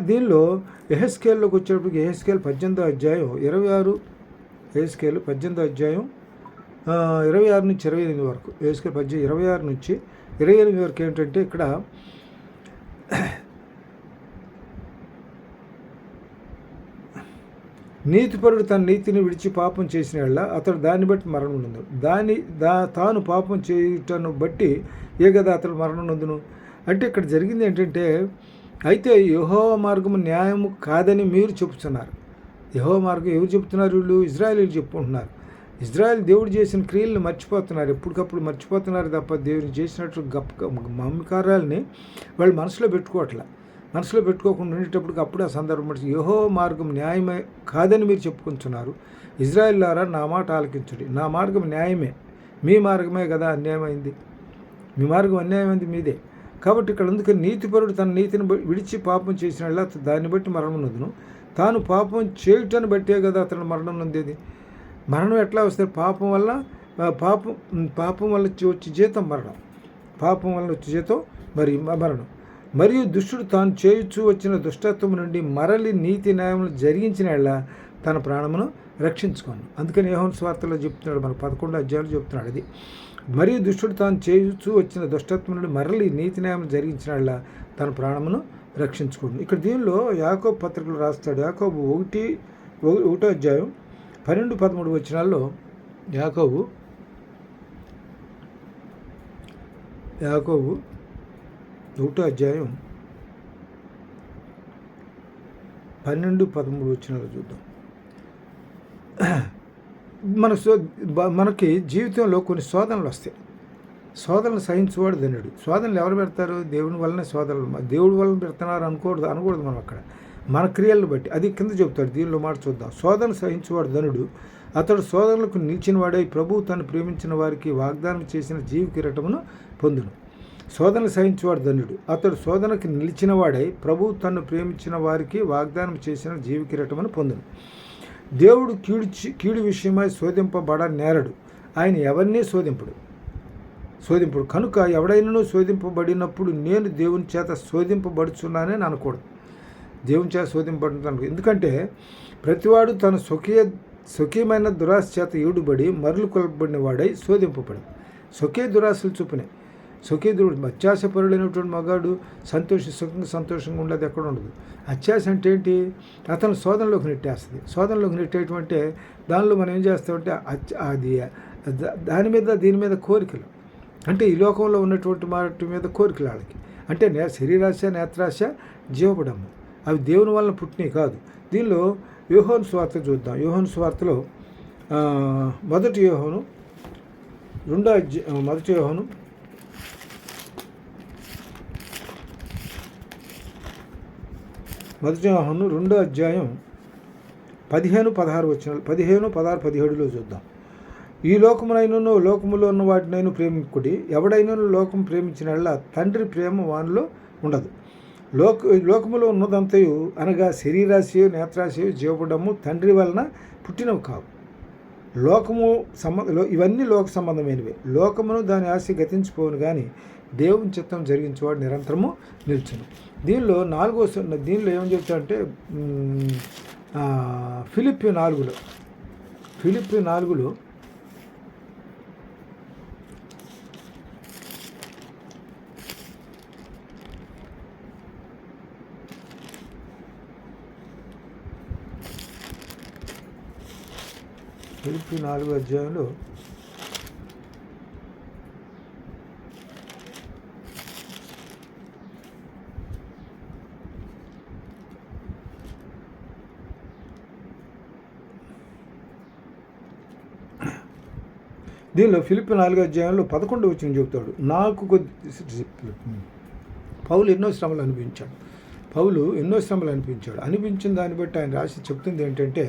దీనిలో యెహెజ్కేలులోకి వచ్చేటప్పటికి యెహెజ్కేలు 18వ అధ్యాయం 26, యెహెజ్కేలు 18వ అధ్యాయం 26 నుంచి 28 వరకు, యెహెజ్కేలు 26 నుంచి 28 వరకు ఏంటంటే ఇక్కడ నీతిపరుడు తన నీతిని విడిచి పాపం చేసిన యెడల అతడు దాన్ని బట్టి మరణం నొందును. తాను పాపం చేయుటను బట్టి ఏ కదా అతడు మరణం నొందును. అంటే ఇక్కడ జరిగింది ఏంటంటే, అయితే యెహోవా మార్గము న్యాయము కాదని మీరు చెప్తున్నారు. యెహోవా మార్గం ఎవరు చెప్తున్నారు? వీళ్ళు ఇజ్రాయేలీలు చెప్పుకుంటున్నారు. ఇజ్రాయేల్ దేవుడు చేసిన క్రియలను మర్చిపోతున్నారు, ఎప్పటికప్పుడు మర్చిపోతున్నారు తప్ప దేవుని చేసినట్టు మమ్మకారాలని వాళ్ళు మనసులో పెట్టుకోకుండా ఉండేటప్పటికి అప్పుడు ఆ సందర్భం యెహోవా మార్గం న్యాయమే కాదని మీరు చెప్పుకుంటున్నారు. ఇజ్రాయేలులారా, నా మాట ఆలకించుడి. నా మార్గం న్యాయమే, మీ మార్గమే కదా అన్యాయమైంది. మీ మార్గం అన్యాయమైంది మీదే. కాబట్టి ఇక్కడ అందుకని నీతిపరుడు తన నీతిని విడిచి పాపం చేసిన దాన్ని బట్టి మరణం నొందును. తాను పాపం చేయటాన్ని బట్టే కదా అతను మరణం నొందేది. మరణం ఎట్లా వస్తుంది? పాపం వల్ల వచ్చే జీతం మరణం. పాపం వల్ల వచ్చే జీతం మరణం. మరియు దుష్టుడు తాను చేయుచూ వచ్చిన దుష్టత్వం నుండి మరలి నీతి న్యాయములు జరిగించిన తన ప్రాణమును రక్షించుకోండి. అందుకని యోహాను సువార్తలో చెప్తున్నాడు, మన 11వ అధ్యాయంలో చెప్తున్నాడు అది. మరియు దుష్టుడు తాను చేయుచూ వచ్చిన దుష్టత్వం నుండి మరలి నీతి న్యాయం జరిగించిన తన ప్రాణమును రక్షించుకోండి. ఇక్కడ దీనిలో యాకోబు పత్రికలు రాస్తాడు. యాకోబు 1వ అధ్యాయం 12-13 వచనాల్లో యాకోబు 1వ అధ్యాయం 12-13 వచనాలు చూద్దాం. మన మనకి జీవితంలో కొన్ని శోధనలు వస్తాయి. శోధనలు సహించేవాడు ధన్యుడు. శోధనలు ఎవరు పెడతారు? దేవుని వల్లనే శోధనలు. దేవుడి వలన పెడుతున్నారు అనకూడదు మనం అక్కడ. మన క్రియలను బట్టి అది కింద చెబుతాడు. దీనిలో మాట చూద్దాం. శోధన సహించేవాడు ధనుడు, అతడు శోధనలకు నిలిచిన వాడై ప్రభువు తను ప్రేమించిన వారికి వాగ్దానం చేసిన జీవ కిరీటమును పొందును. శోధన సహించేవాడు ధన్యుడు, అతడు శోధనకు నిలిచిన వాడై ప్రభువు తను ప్రేమించిన వారికి వాగ్దానం చేసిన జీవ కిరీటమును పొందును. దేవుడు కీడు విషయమై శోధింపబడ నేరడు, ఆయన ఎవరినీ శోధింపుడు కనుక ఎవడైనాను శోధింపబడినప్పుడు నేను దేవుని చేత శోధింపబడుచున్నానని అనకూడదు. దేవుని చేత శోధింపబడుతున్నాను. ఎందుకంటే ప్రతివాడు తన స్వకీయమైన దురాశ చేత ఈడుబడి మరలు కొలబడిన వాడై శోధింపబడి. స్వకీయ దురాశలు చూపునే అత్యాశపరుడైనటువంటి మగాడు సంతోషంగా ఉండదు, ఎక్కడ ఉండదు. అత్యాశ అంటే ఏంటి? అతను శోధనలోకి నెట్టేస్తుంది. శోధనలోకి నెట్టేయటమంటే దానిలో మనం ఏం చేస్తామంటే అది దీని మీద కోరికలు, అంటే ఈ లోకంలో ఉన్నటువంటి వాటి మీద కోరికలు వాళ్ళకి. అంటే శరీరాశ, నేత్రాశ, జీవపడము అవి దేవుని వలన పుట్టినవి కాదు. దీనిలో యోహాను సువార్త చూద్దాం. యోహాను సువార్తలో మొదటి యోహాను 2వ అధ్యాయం 15, 16 వచనాలు, 15, 16, 17లో చూద్దాం. ఈ లోకమునైనను లోకములో ఉన్న వాటినైనా ప్రేమికుడి, ఎవడైనా లోకం ప్రేమించిన తండ్రి ప్రేమ వానిలో ఉండదు. లోకములో ఉన్నదంతయు అనగా శరీరాశయు, నేత్రాశయు, జీవపడము తండ్రి వలన పుట్టినవి కావు. ఇవన్నీ లోక సంబంధమైనవి. లోకమును దాని ఆశ గతించిపోవును కానీ దేవుని చిత్తం జరిగించేవాడు నిరంతరము నిల్చును. దీనిలో దీనిలో ఏమని చెప్తాడంటే ఫిలిప్పీ 4లో ఫిలిప్పీ 4లో ఫిలిప్పీ 4వ అధ్యాయంలో ఫిలిప్పీ 4వ అధ్యాయంలో 11వ వచనం చెబుతాడు. పౌలు ఎన్నో శ్రమలు అనిపించాడు. అనిపించిన దాన్ని బట్టి ఆయన రాసి చెప్తుంది ఏంటంటే,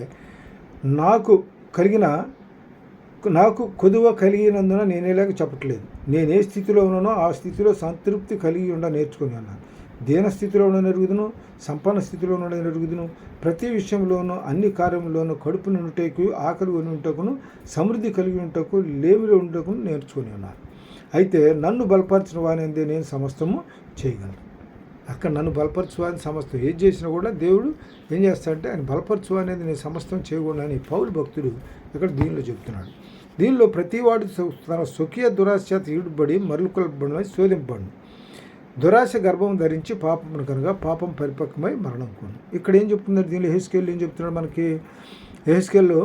నాకు కొదువ కలిగినందున నేనేలాగ చెప్పట్లేదు. నేను ఏ స్థితిలో ఉన్నానో ఆ స్థితిలో సంతృప్తి కలిగి నేర్చుకుని ఉన్నాను. దీన స్థితిలో ఉన్న ఎరుగుదును, సంపన్న స్థితిలో ఉన్న ఎరుగుదును. ప్రతి విషయంలోనూ అన్ని కార్యంలోనూ కడుపు నిండుటకు, ఆకలి ఉంటకును, సమృద్ధి కలిగి ఉంటకు, లేమిలో ఉండటకు నేర్చుకుని ఉన్నాను. అయితే నన్ను బలపరచిన వానిదే నేను సమస్తము చేయగలను. అక్కడ నన్ను బలపరచువాని సమస్తం ఏది చేసినా కూడా దేవుడు ఏం చేస్తాడంటే ఆయన బలపరచు అనేది నేను సమస్తం చేయకూడదని పౌలు భక్తుడు ఇక్కడ దీనిలో చెప్తున్నాడు. దీనిలో ప్రతివాడు తన స్వకీయ దురాశ చేత ఈడుబడి మరలుకొలబడిన శోధింపబడి దురాశ గర్భం ధరించి పాపమును కనుక పాపం పరిపక్వమై మరణం కొను. ఇక్కడ ఏం చెప్తున్నారు? దీనిలో యెహెజ్కేలు ఏం చెప్తున్నాడు మనకి? యెహెజ్కేలులో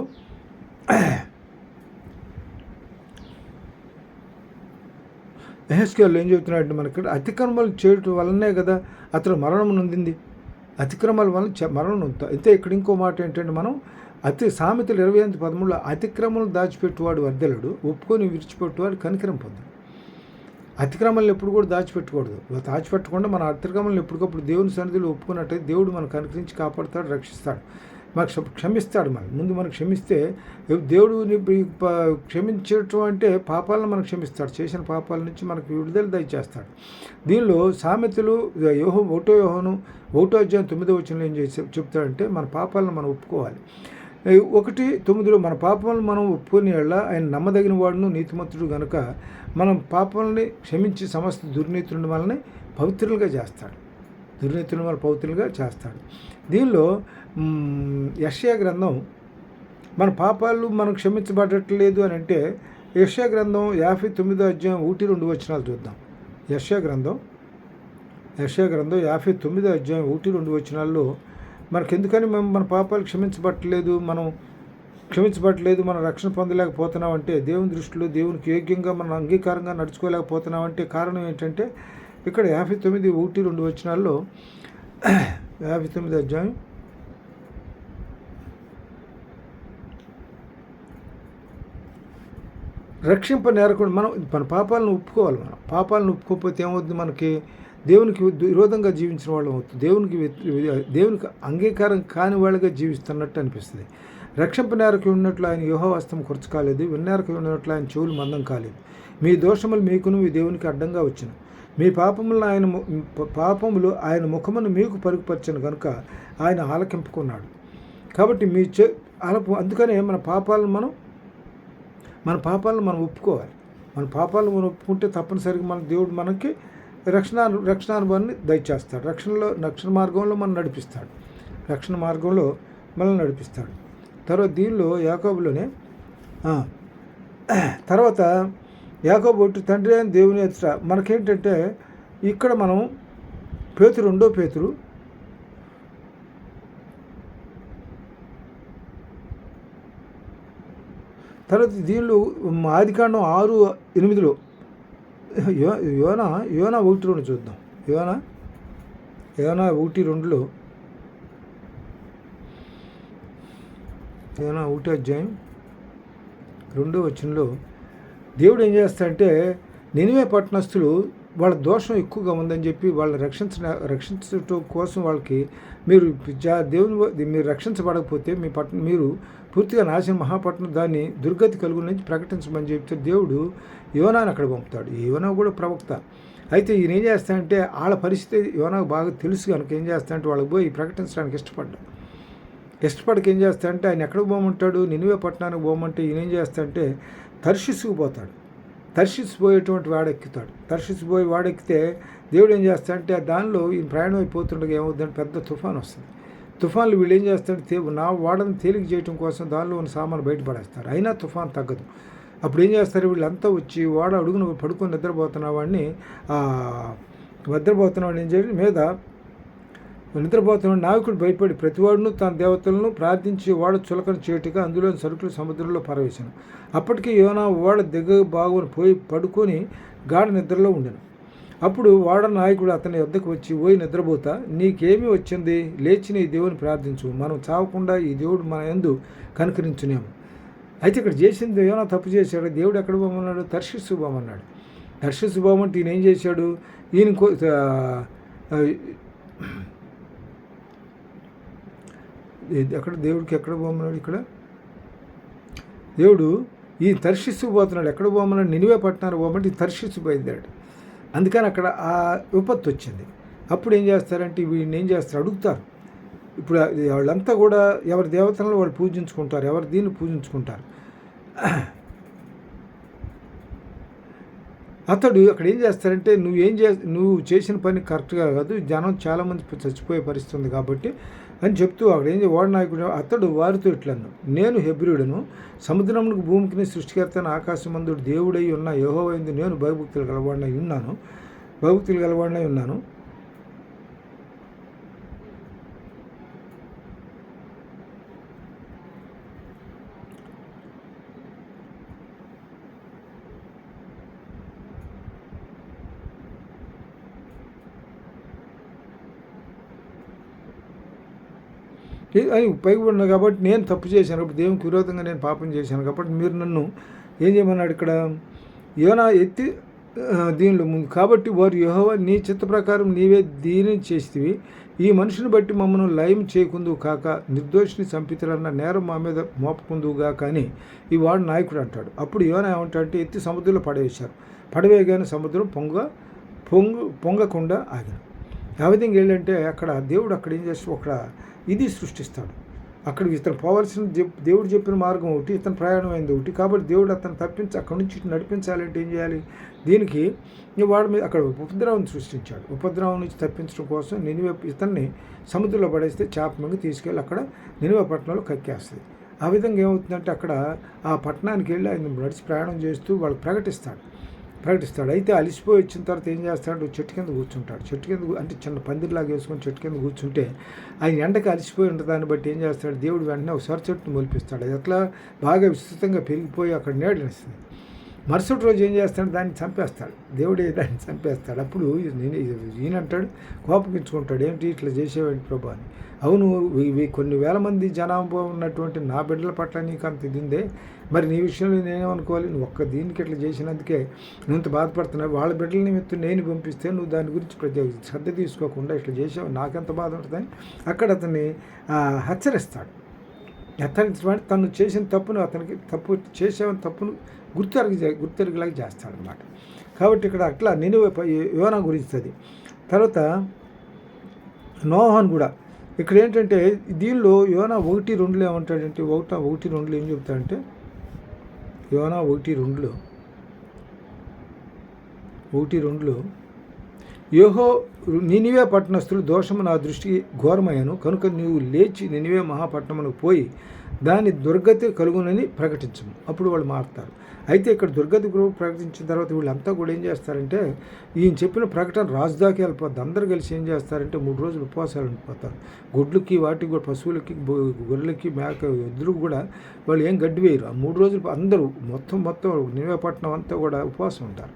ఏం చెబుతున్నాడంటే మనకి అతిక్రమాలు చేయటం వల్లనే కదా అతను మరణం నొందింది. అతిక్రమాల వల్ల మరణం నొందుతా. అయితే ఇక్కడ ఇంకో మాట ఏంటంటే, మనం సామెతలు 28:13 అతిక్రమలు దాచిపెట్టువాడు వర్ధలుడు, ఒప్పుకొని విడిచిపెట్టువాడు కనికరం పొందు. అతిక్రమాలను ఎప్పుడు కూడా దాచిపెట్టకుండా మన అతిక్రమాలను ఎప్పటికప్పుడు దేవుని సన్నిధిలో ఒప్పుకున్నట్టయితే దేవుడు మనకు కనికరించి కాపాడుతాడు, రక్షిస్తాడు, మనకు క్షమిస్తాడు. ముందు మనకు క్షమిస్తే దేవుడు క్షమించటం అంటే పాపాలను మనకు క్షమిస్తాడు, చేసిన పాపాల నుంచి మనకు విడుదల దయచేస్తాడు. దీనిలో సామెతలు 1వ యోహాను 1వ అధ్యాయం 9వ వచనంలో ఏం చెప్తాడంటే, మన పాపాలను మనం ఒప్పుకోవాలి. 1:9 మన పాపాలను మనం ఒప్పుకొని ఆయన నమ్మదగిన వాడును నీతిమంతుడు గనుక మనం పాపాలని క్షమించి సమస్త దుర్నీతుల వలన పవిత్రులుగా చేస్తాడు. దీనిలో యెషయా గ్రంథం మన పాపాలు మనం క్షమించబడట్లేదు అని అంటే, యెషయా గ్రంథం 59వ అధ్యాయం 1-2 వచనాలు చూద్దాం. యెషయా గ్రంథం 59వ అధ్యాయం 1-2 వచనాల్లో మనకెందుకని మన పాపాలు క్షమించబట్టలేదు, మనం రక్షణ పొందలేకపోతున్నాం అంటే, దేవుని దృష్టిలో దేవునికి యోగ్యంగా మనం అంగీకారంగా నడుచుకోలేకపోతున్నాం అంటే కారణం ఏంటంటే, ఇక్కడ 59:1-2 వచనాల్లో 59వ అధ్యాయం నేరకుండా మనం మన పాపాలను ఒప్పుకోవాలి. మనం పాపాలను ఒప్పుకోకపోతే ఏమవుతుంది, మనకి దేవునికి విరోధంగా జీవించిన వాళ్ళం అవుతుంది. దేవునికి అంగీకారం కాని వాళ్ళగా జీవిస్తున్నట్టు అనిపిస్తుంది. నేరకు ఉన్నట్లు ఆయన యెహోవా హస్తం కొరచ కాలేదు, విన్నెరకు ఉన్నట్లు ఆయన చెవులు మందం కాలేదు. మీ దోషములు మీకును మీ దేవునికి అడ్డంగా వచ్చును. మీ పాపములు ఆయన ముఖమును మీకు పరుగుపరచను కనుక ఆయన ఆలకింపుకున్నాడు. కాబట్టి అందుకనే మన పాపాలను మనం ఒప్పుకోవాలి. మన పాపాలను మనం ఒప్పుకుంటే తప్పనిసరిగా మన దేవుడు మనకి రక్షణానుభవాన్ని దయచేస్తాడు. రక్షణ మార్గంలో మనం నడిపిస్తాడు. రక్షణ మార్గంలో మనల్ని నడిపిస్తాడు. తర్వాత దీనిలో యాకోబులోనే తర్వాత యాకోబు తండ్రి అయిన దేవుని ఎదుట మనకేంటంటే ఇక్కడ మనం రెండో పేతురు తర్వాత దీనిలో ఆదికాండం 6:8 యోనా 1:2 చూద్దాం. యోనా 1:2 యోనా 1 అధ్యాయం 2వ వచనంలో దేవుడు ఏం చేస్తాడంటే నినివే పట్టణస్థులు వాళ్ళ దోషం ఎక్కువగా ఉందని చెప్పి వాళ్ళని రక్షించడం కోసం వాళ్ళకి మీరు రక్షించబడకపోతే మీరు పూర్తిగా నాశనం మహాపట్నం దాన్ని దుర్గతి కలుగు నుంచి ప్రకటించమని చెప్తే దేవుడు యోనాని అక్కడ పంపుతాడు. యోనా కూడా ప్రవక్త. అయితే ఈయన ఏం చేస్తాడంటే వాళ్ళ పరిస్థితి యోనాకు బాగా తెలుసు కనుక ఏం చేస్తాడంటే వాళ్ళకి పోయి ప్రకటించడానికి ఇష్టపడక ఏం చేస్తాడంటే ఆయన ఎక్కడికి పోమంటాడు, నినివే పట్టణానికి పోమంటే ఈయన ఏం చేస్తాడంటే తర్షీసుకు పోతాడు. తర్షీసు పోయేటువంటి వాడెక్కితే దేవుడు ఏం చేస్తాడంటే దానిలో ఈయన ప్రయాణం అయిపోతుండగా ఏమవుతుందంటే పెద్ద తుఫాను వస్తుంది. తుఫాన్లు వీళ్ళు ఏం చేస్తారంటే వాడని తేలిక చేయడం కోసం దానిలో ఉన్న సామాను బయటపడేస్తారు. అయినా తుఫాను తగ్గదు. అప్పుడు ఏం చేస్తారు, వీళ్ళంతా వచ్చి వాడ అడుగును పడుకొని నిద్రపోతున్న వాడిని ఏం చేయాలి మీద నిద్రపోతున్న నావికుడు భయపడి ప్రతివాడును తన దేవతలను ప్రార్థించి వాడ చులకన చేటుగా అందులోని సరుకులు సముద్రంలో పరవేశాను. అప్పటికి యోనా వాడ దిగ బాగుని పోయి పడుకొని గాఢ నిద్రలో ఉండెను. అప్పుడు వాడ నాయకుడు అతని వద్దకు వచ్చి, ఓయి నిద్రపోతా, నీకేమీ వచ్చింది, లేచి నీ దేవుని ప్రార్థించు, మనం చావకుండా ఈ దేవుడు మన యందు కనుకరించునేమో. అయితే ఇక్కడ చేసింది యోనా తప్పు చేశాడు. దేవుడు ఎక్కడ పోమన్నాడు, తర్షీసు పోమన్నాడు. తర్షీసు పోమంటే ఈయన ఏం చేశాడు, దేవుడికి ఎక్కడ పోమన్నాడు, ఇక్కడ దేవుడు ఈ తర్షీసు పోతున్నాడు. ఎక్కడ పోమన్నాడు, నినివే పట్టణానికి పోమంటే ఈ తర్షీసు బయలుదేరాడు. అందుకని అక్కడ ఆ విపత్తు వచ్చింది. అప్పుడు ఏం చేస్తారంటే వీడిని ఏం చేస్తారు, అడుగుతారు. ఇప్పుడు వాళ్ళంతా కూడా ఎవరి దేవతలను వాళ్ళు పూజించుకుంటారు, ఎవరి దీన్ని పూజించుకుంటారు. అతడు అక్కడ ఏం చేస్తారంటే నువ్వు చేసిన పని కరెక్ట్గా కాదు, జనం చాలామంది చచ్చిపోయే పరిస్థితి ఉంది కాబట్టి అని చెప్తూ అక్కడ వాడనాయకుడు అతడు వారితో ఇట్లన్నాడు, నేను హెబ్రీయుడను, సముద్రమునకు భూమికి సృష్టికర్తను ఆకాశమందుడు దేవుడై ఉన్న యెహోవా యందు నేను భయభక్తులు గలవాడినై ఉన్నాను. అని పైకి పడినా కాబట్టి నేను తప్పు చేశాను కాబట్టి దేవునికి విరోధంగా నేను పాపం చేశాను కాబట్టి మీరు నన్ను ఏం చేయమన్నాడు, ఇక్కడ యోనా ఎత్తి దీనిలో ముందు కాబట్టి వారు యెహోవా నీ చిత్త ప్రకారం నీవే దీనిని చేసితివి, ఈ మనుషుని బట్టి మమ్మల్ని లయం చేయకుందువు కాక నిర్దోషిని చంపితులన్న నేరం మా మీద మోపకుందువుగా కానీ ఈ వాడు నాయకుడు అంటాడు. అప్పుడు యోనా ఏమంటాడంటే ఎత్తి సముద్రంలో పడవేయగానే సముద్రం పొంగకుండా ఆగిన. ఆ విధంగా ఏంటంటే అక్కడ దేవుడు అక్కడ ఏం చేస్తూ అక్కడ ఇది సృష్టిస్తాడు. అక్కడ ఇతను పోవాల్సిన దేవుడు చెప్పిన మార్గం ఒకటి, ఇతను ప్రయాణం అయింది ఒకటి. కాబట్టి దేవుడు అతను అక్కడి నుంచి నడిపించాలంటే ఏం చేయాలి, దీనికి వాడి మీద అక్కడ ఉపద్రవం సృష్టించాడు. ఉపద్రవం నుంచి తప్పించడం కోసం ఇతన్ని సముద్రంలో పడేస్తే చేప మింగి తీసుకెళ్ళి అక్కడ నినివే పట్టణంలో కక్కేస్తుంది. ఆ విధంగా ఏమవుతుందంటే అక్కడ ఆ పట్టణానికి వెళ్ళి ఆయన నడిచి ప్రయాణం చేస్తూ వాళ్ళకి ప్రకటిస్తాడు. అయితే అలిసిపోయి వచ్చిన తర్వాత ఏం చేస్తాడు, చెట్టు కింద కూర్చుంటాడు. అంటే చిన్న పందిరిలాగా వేసుకొని చెట్టు కింద కూర్చుంటే ఆయన ఎండకి అలిసిపోయి ఉంటుంది. దాన్ని బట్టి ఏం చేస్తాడు, దేవుడు వెంటనే ఒక సొర చెట్టును మొలిపిస్తాడు. అది అట్లా బాగా విస్తృతంగా పెరిగిపోయి అక్కడ నీడనిస్తుంది. మరుసటి రోజు ఏం చేస్తాడు, దాన్ని చంపేస్తాడు. దేవుడే దాన్ని చంపేస్తాడు. అప్పుడు ఈయనంటాడు, కోపగించుకుంటాడు, ఏంటి ఇట్లా చేసేవాడి ప్రభు అని. అవును, ఇవి కొన్ని వేల మంది జనాభా ఉన్నటువంటి నా బిడ్డల పట్ల నీకు అంత ఇదిందే, మరి నీ విషయంలో నేనేమనుకోవాలి? నువ్వు ఒక్క దీనికి ఇట్లా చేసినందుకే నువ్వు ఇంత బాధపడుతున్నావు. వాళ్ళ బిడ్డల నిమిత్తం నేను పంపిస్తే నువ్వు దాని గురించి ప్రత్యేక శ్రద్ధ తీసుకోకుండా ఇట్లా చేసావు, నాకెంత బాధ ఉంటుందని అక్కడ అతన్ని హెచ్చరిస్తాడు. హెచ్చరించడానికి తను చేసిన తప్పును, అతనికి తప్పు చేసావని తప్పును గుర్తెరిగేలాగా చేస్తాడనమాట. కాబట్టి ఇక్కడ అట్లా నినివే యోనా గురించి అది. తర్వాత నోహను కూడా ఇక్కడ ఏంటంటే దీనిలో యోనా 1:2 ఏమంటాడంటే 1:2 ఏం చెప్తాడంటే యోనా 1:2 యోహో నినివే పట్టణస్థులు దోషము నా దృష్టికి ఘోరమయ్యాను, కనుక నీవు లేచి నినివే మహాపట్టణమునకు పోయి దాని దుర్గతి కలుగునని ప్రకటించము. అప్పుడు వాళ్ళు మారుతారు. అయితే ఇక్కడ దుర్గతి ప్రకటించిన తర్వాత వీళ్ళంతా కూడా ఏం చేస్తారంటే ఈయన చెప్పిన ప్రకటన రాజు దాకా వెళ్ళిపోద్ది. అందరూ కలిసి ఏం చేస్తారంటే 3 రోజులు ఉపవాసాలు ఉండిపోతారు. గుడ్లకి వాటికి కూడా పశువులకి గొర్రెలకి మేక ఎద్దులకు కూడా వాళ్ళు ఏం గడ్డి వేయరు. ఆ 3 రోజులు అందరూ మొత్తం నినివే పట్టణం అంతా కూడా ఉపవాసం ఉంటారు.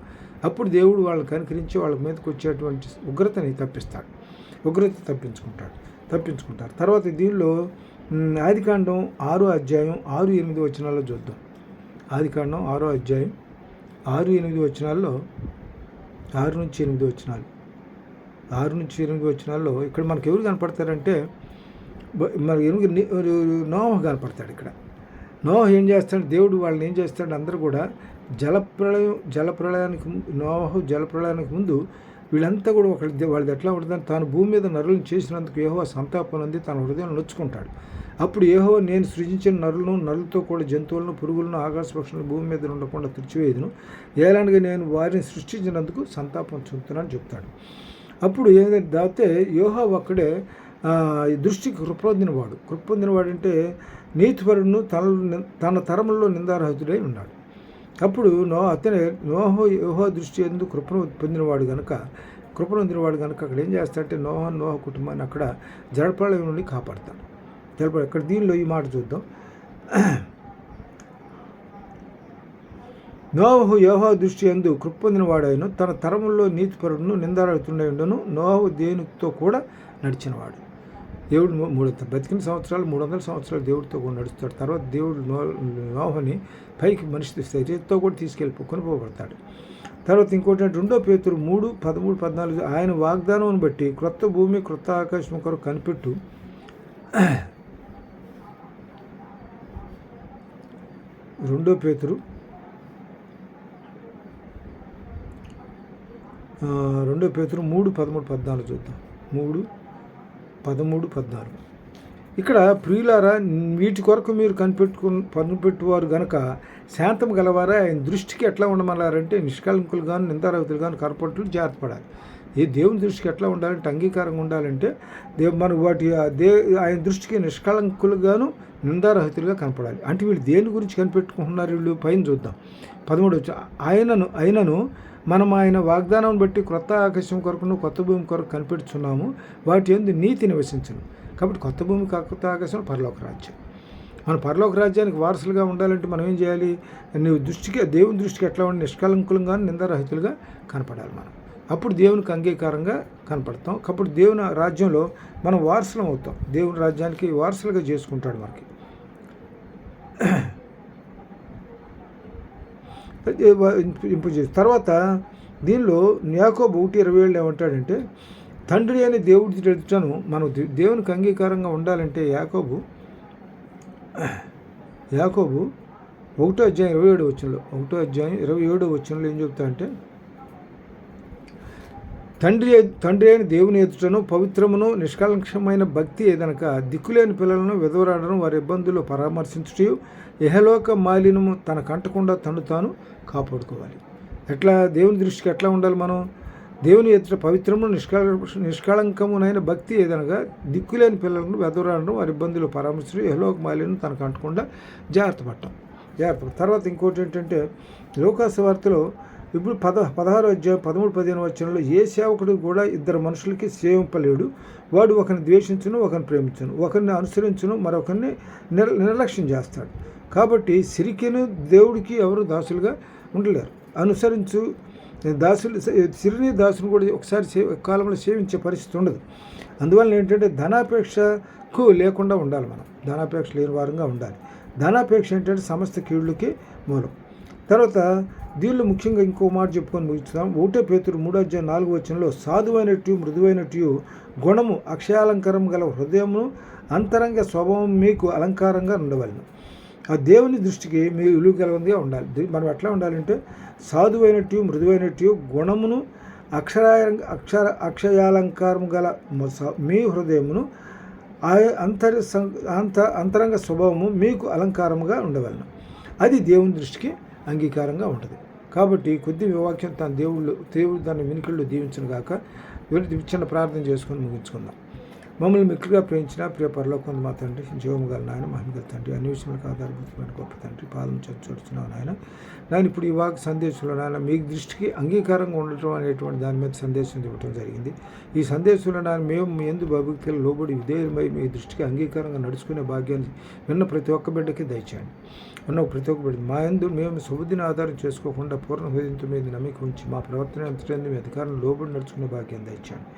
అప్పుడు దేవుడు వాళ్ళని కనికరించి వాళ్ళ మీదకి వచ్చేటువంటి ఉగ్రతని తప్పించుకుంటారు. తర్వాత దీనిలో ఆదికాండం 6వ అధ్యాయం 6-8 వచనాల్లో చూద్దాం. ఆదికాండం 6వ అధ్యాయం 6-8 వచనాల్లో 6-8 వచనాల్లో ఇక్కడ మనకు ఎవరు కనపడతారంటే మరి నోహ కనపడతాడు. ఇక్కడ నోహ ఏం చేస్తాడు? దేవుడు వాళ్ళని ఏం చేస్తాడు? అందరూ కూడా జలప్రళయానికి ముందు వీళ్ళంతా కూడా వాళ్ళది ఎట్లా ఉంటుందని తాను భూమి మీద నరులను చేసినందుకు యెహోవా సంతాపం అంది తన హృదయం నొచ్చుకుంటాడు. అప్పుడు యెహోవా నేను సృజించిన నరులతో కూడా జంతువులను, పురుగులను, ఆకాశ పక్షులను భూమి మీద ఉండకుండా తుడిచివేయదును, ఏలాంటిగా నేను వారిని సృష్టించినందుకు సంతాపం చెందుతున్నాను చెప్తాడు. అప్పుడు ఏదైతే దాతే యెహోవా ఒక్కడే దృష్టికి కృపొందినవాడు అంటే నీతిపరుడును, తన తరములలో నిందారహితుడై ఉన్నాడు. అప్పుడు యెహోవా దృష్టి ఎందుకు కృపను పొందినవాడు కనుక అక్కడ ఏం చేస్తాడంటే నోహ కుటుంబాన్ని అక్కడ జలప్రళయం నుండి కాపాడతాడు. ఇక్కడ దీనిలో ఈ మాట చూద్దాం. నోహు యెహోవా దృష్టి యందు కృప పొందినవాడైన తన తరముల్లో నీతిపరుడును, నిందారహితుడై ఉండను. నోహు దేవునితో కూడా నడిచినవాడు. దేవుడు బతికిన సంవత్సరాలు 300 సంవత్సరాలు దేవుడితో కూడా నడుస్తాడు. తర్వాత దేవుడు నోహని పైకి మనిషి శరీరంతో కూడా కొనిపోబడతాడు. తర్వాత ఇంకోటి 2 పేతురు 3:13-14 ఆయన వాగ్దానం బట్టి క్రొత్త భూమి క్రొత్త ఆకాశం కొరకు కనిపెట్టు. 2 పేతురు 3:13-14 చూద్దాం. 3:13-14 ఇక్కడ ప్రియులారా, వీటి కొరకు మీరు కనిపెట్టువారు గనక శాంతం గలవారా ఆయన దృష్టికి ఎట్లా ఉండమన్నారంటే నిష్కలంకులు కానీ నిందారహితులు కానీ కనపట్లు జాగ్రత్త పడాలి. దేవుని దృష్టికి ఎట్లా ఉండాలంటే అంగీకారంగా ఉండాలంటే ఆయన దృష్టికి నిష్కలంకులుగాను నిందారహితులుగా కనపడాలి. అంటే వీళ్ళు దేని గురించి కనిపెట్టుకుంటున్నారు? వీళ్ళు పైన చూద్దాం. 13 అయినను మనం ఆయన వాగ్దానం బట్టి క్రొత్త ఆకాశం కొరకును కొత్త భూమి కొరకు కనిపెడుతున్నాము, వాటి యందు నీతి నివసించను. కాబట్టి కొత్త భూమి కొత్త ఆకాశం పరలోక రాజ్యం. మన పరలోక రాజ్యానికి వారసులుగా ఉండాలంటే మనం ఏం చేయాలి? దేవుని దృష్టికి ఎట్లా ఉండి నిష్కలంకులంగా నిందారహితులుగా కనపడాలి మనం. అప్పుడు దేవునికి అంగీకారంగా కనపడతాం. అప్పుడు దేవుని రాజ్యంలో మనం వారసులం అవుతాం. దేవుని రాజ్యానికి వారసులుగా చేసుకుంటాడు మనకి. తర్వాత దీనిలో యాకోబు 1:27 ఏమంటాడంటే తండ్రి అని దేవుడి ఎదుటను మనం దేవునికి అంగీకారంగా ఉండాలంటే యాకోబు 1వ అధ్యాయం 27వ వచనంలో ఏం చెప్తాడంటే తండ్రి అయిన దేవుని ఎదుటను పవిత్రమును నిష్కలంకమైన భక్తి ఏదనక దిక్కులేని పిల్లలను విధవరాడను వారి ఇబ్బందులు పరామర్శించుటూ ఇహలోక మాలినము తన కంటకుండా తను తాను కాపాడుకోవాలి. ఎట్లా దేవుని దృష్టికి ఎట్లా ఉండాలి? మనం దేవుని ఎదుట పవిత్రము నిష్కళంకమునైన భక్తి ఏదనగా దిక్కులేని పిల్లలను విధవరాడను వారి ఇబ్బందులు పరామర్శించు ఇహలోక మాలినము తన కంటకుండా జాగ్రత్త. తర్వాత ఇంకోటి ఏంటంటే లోకాసు వార్తలో ఇప్పుడు 16వ అధ్యాయం 13-15 వచనంలో ఏ సేవకుడు కూడా 2 మనుషులకి సేవింపలేడు. వాడు ఒకరిని ద్వేషించును, ఒకరిని ప్రేమించును, ఒకరిని అనుసరించును, మరొకరిని నిర్లక్ష్యం చేస్తాడు. కాబట్టి సిరికిను దేవుడికి ఎవరు దాసులుగా ఉండలేరు. సిరిని దాసుని కూడా ఒకసారి కాలంలో సేవించే పరిస్థితి ఉండదు. అందువల్ల ఏంటంటే ధనాపేక్షకు లేకుండా ఉండాలి. మనం ధనాపేక్ష లేని వారంగా ఉండాలి. ధనాపేక్ష ఏంటంటే సమస్త కీళ్ళకి మూలం. తర్వాత దీనిలో ముఖ్యంగా ఇంకో మాట చెప్పుకొని ముగిస్తాం. 1 పేతురు 3:4 సాధువైనట్టు మృదువైనట్టు గుణము అక్షయాలంకారం గల హృదయమును అంతరంగ స్వభావం మీకు అలంకారంగా ఉండవలను. ఆ దేవుని దృష్టికి మీ విలువ కలవందిగా ఉండాలి. మనం ఎట్లా ఉండాలంటే సాధువైనట్టు మృదువైనట్టు గుణమును అక్షయాలంకారం గల మీ హృదయమును అంతరంగ స్వభావము మీకు అలంకారముగా ఉండవలను. అది దేవుని దృష్టికి అంగీకారంగా ఉంటుంది. కాబట్టి కొద్ది వాక్యం తన దేవుడు దాన్ని వినికిళ్ళు దీవించను గాక. చిన్న ప్రార్థన చేసుకొని ముగించుకుందాం. మమ్మల్ని మిక్కులుగా ప్రేమించిన ప్రియ పరలోకం మా తండ్రి, జీవము గల నాయన, మహిమగల తండ్రి, అన్ని విషయాలకు ఆధారభూతమైన గొప్ప తండ్రి, పాదం చూస్తున్నావు నాయన. నేను ఇప్పుడు ఈ వాక్ సందేశంలో నాయన మీ దృష్టికి అంగీకారంగా ఉండటం అనేటువంటి దాని మీద సందేశం ఇవ్వటం జరిగింది. ఈ సందేశంలో నాయన మేము మీ యందు భక్తులు లోబడి విధేయులమై మీ దృష్టికి అంగీకారంగా నడుచుకునే భాగ్యాన్ని విన్న ప్రతి ఒక్క బిడ్డకి దయచేయండి. ఉన్న ప్రతి ఒక్క బిడ్డ మా యందు మేము సుబుద్ధిని ఆధారం చేసుకోకుండా పూర్ణ హృదయంతో మీద నమ్మిక ఉంచి మా ప్రవర్తన అంతటందు మీ అధికారం లోబడి నడుచుకునే భాగ్యాన్ని దయచేయండి.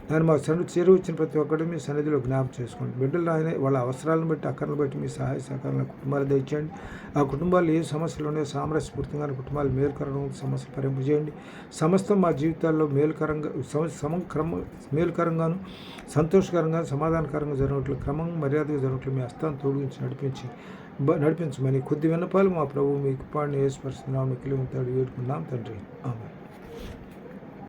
దాన్ని మా చేరువచ్చిన ప్రతి ఒక్కటి మీ సన్నిధిలో జ్ఞాపకం చేసుకోండి. బిడ్డలు ఆయన వాళ్ళ అవసరాలను బట్టి అక్కర్లను బట్టి మీ సహాయ సహకారాలను కుటుంబాలు దయచేయండి. ఆ కుటుంబాల్లో ఏ సమస్యలు ఉన్నాయో సామరస్యపూర్తిగా కుటుంబాలు మేలుకరంగా సమస్యలు పరిమింపజేయండి. సమస్తం మా జీవితాల్లో మేలుకరంగాను సంతోషకరంగా సమాధానకరంగా జరిగినట్లు క్రమం మర్యాదగా జరిగినట్లు మీ హస్తాన్ని తోడిగించి నడిపించమని కొద్ది విన్నపాలు మా ప్రభువు మీ కుమారుని యేసు పరిశుద్ధ నామమున వేడుకున్నాం తండ్రి. ఆమేన్.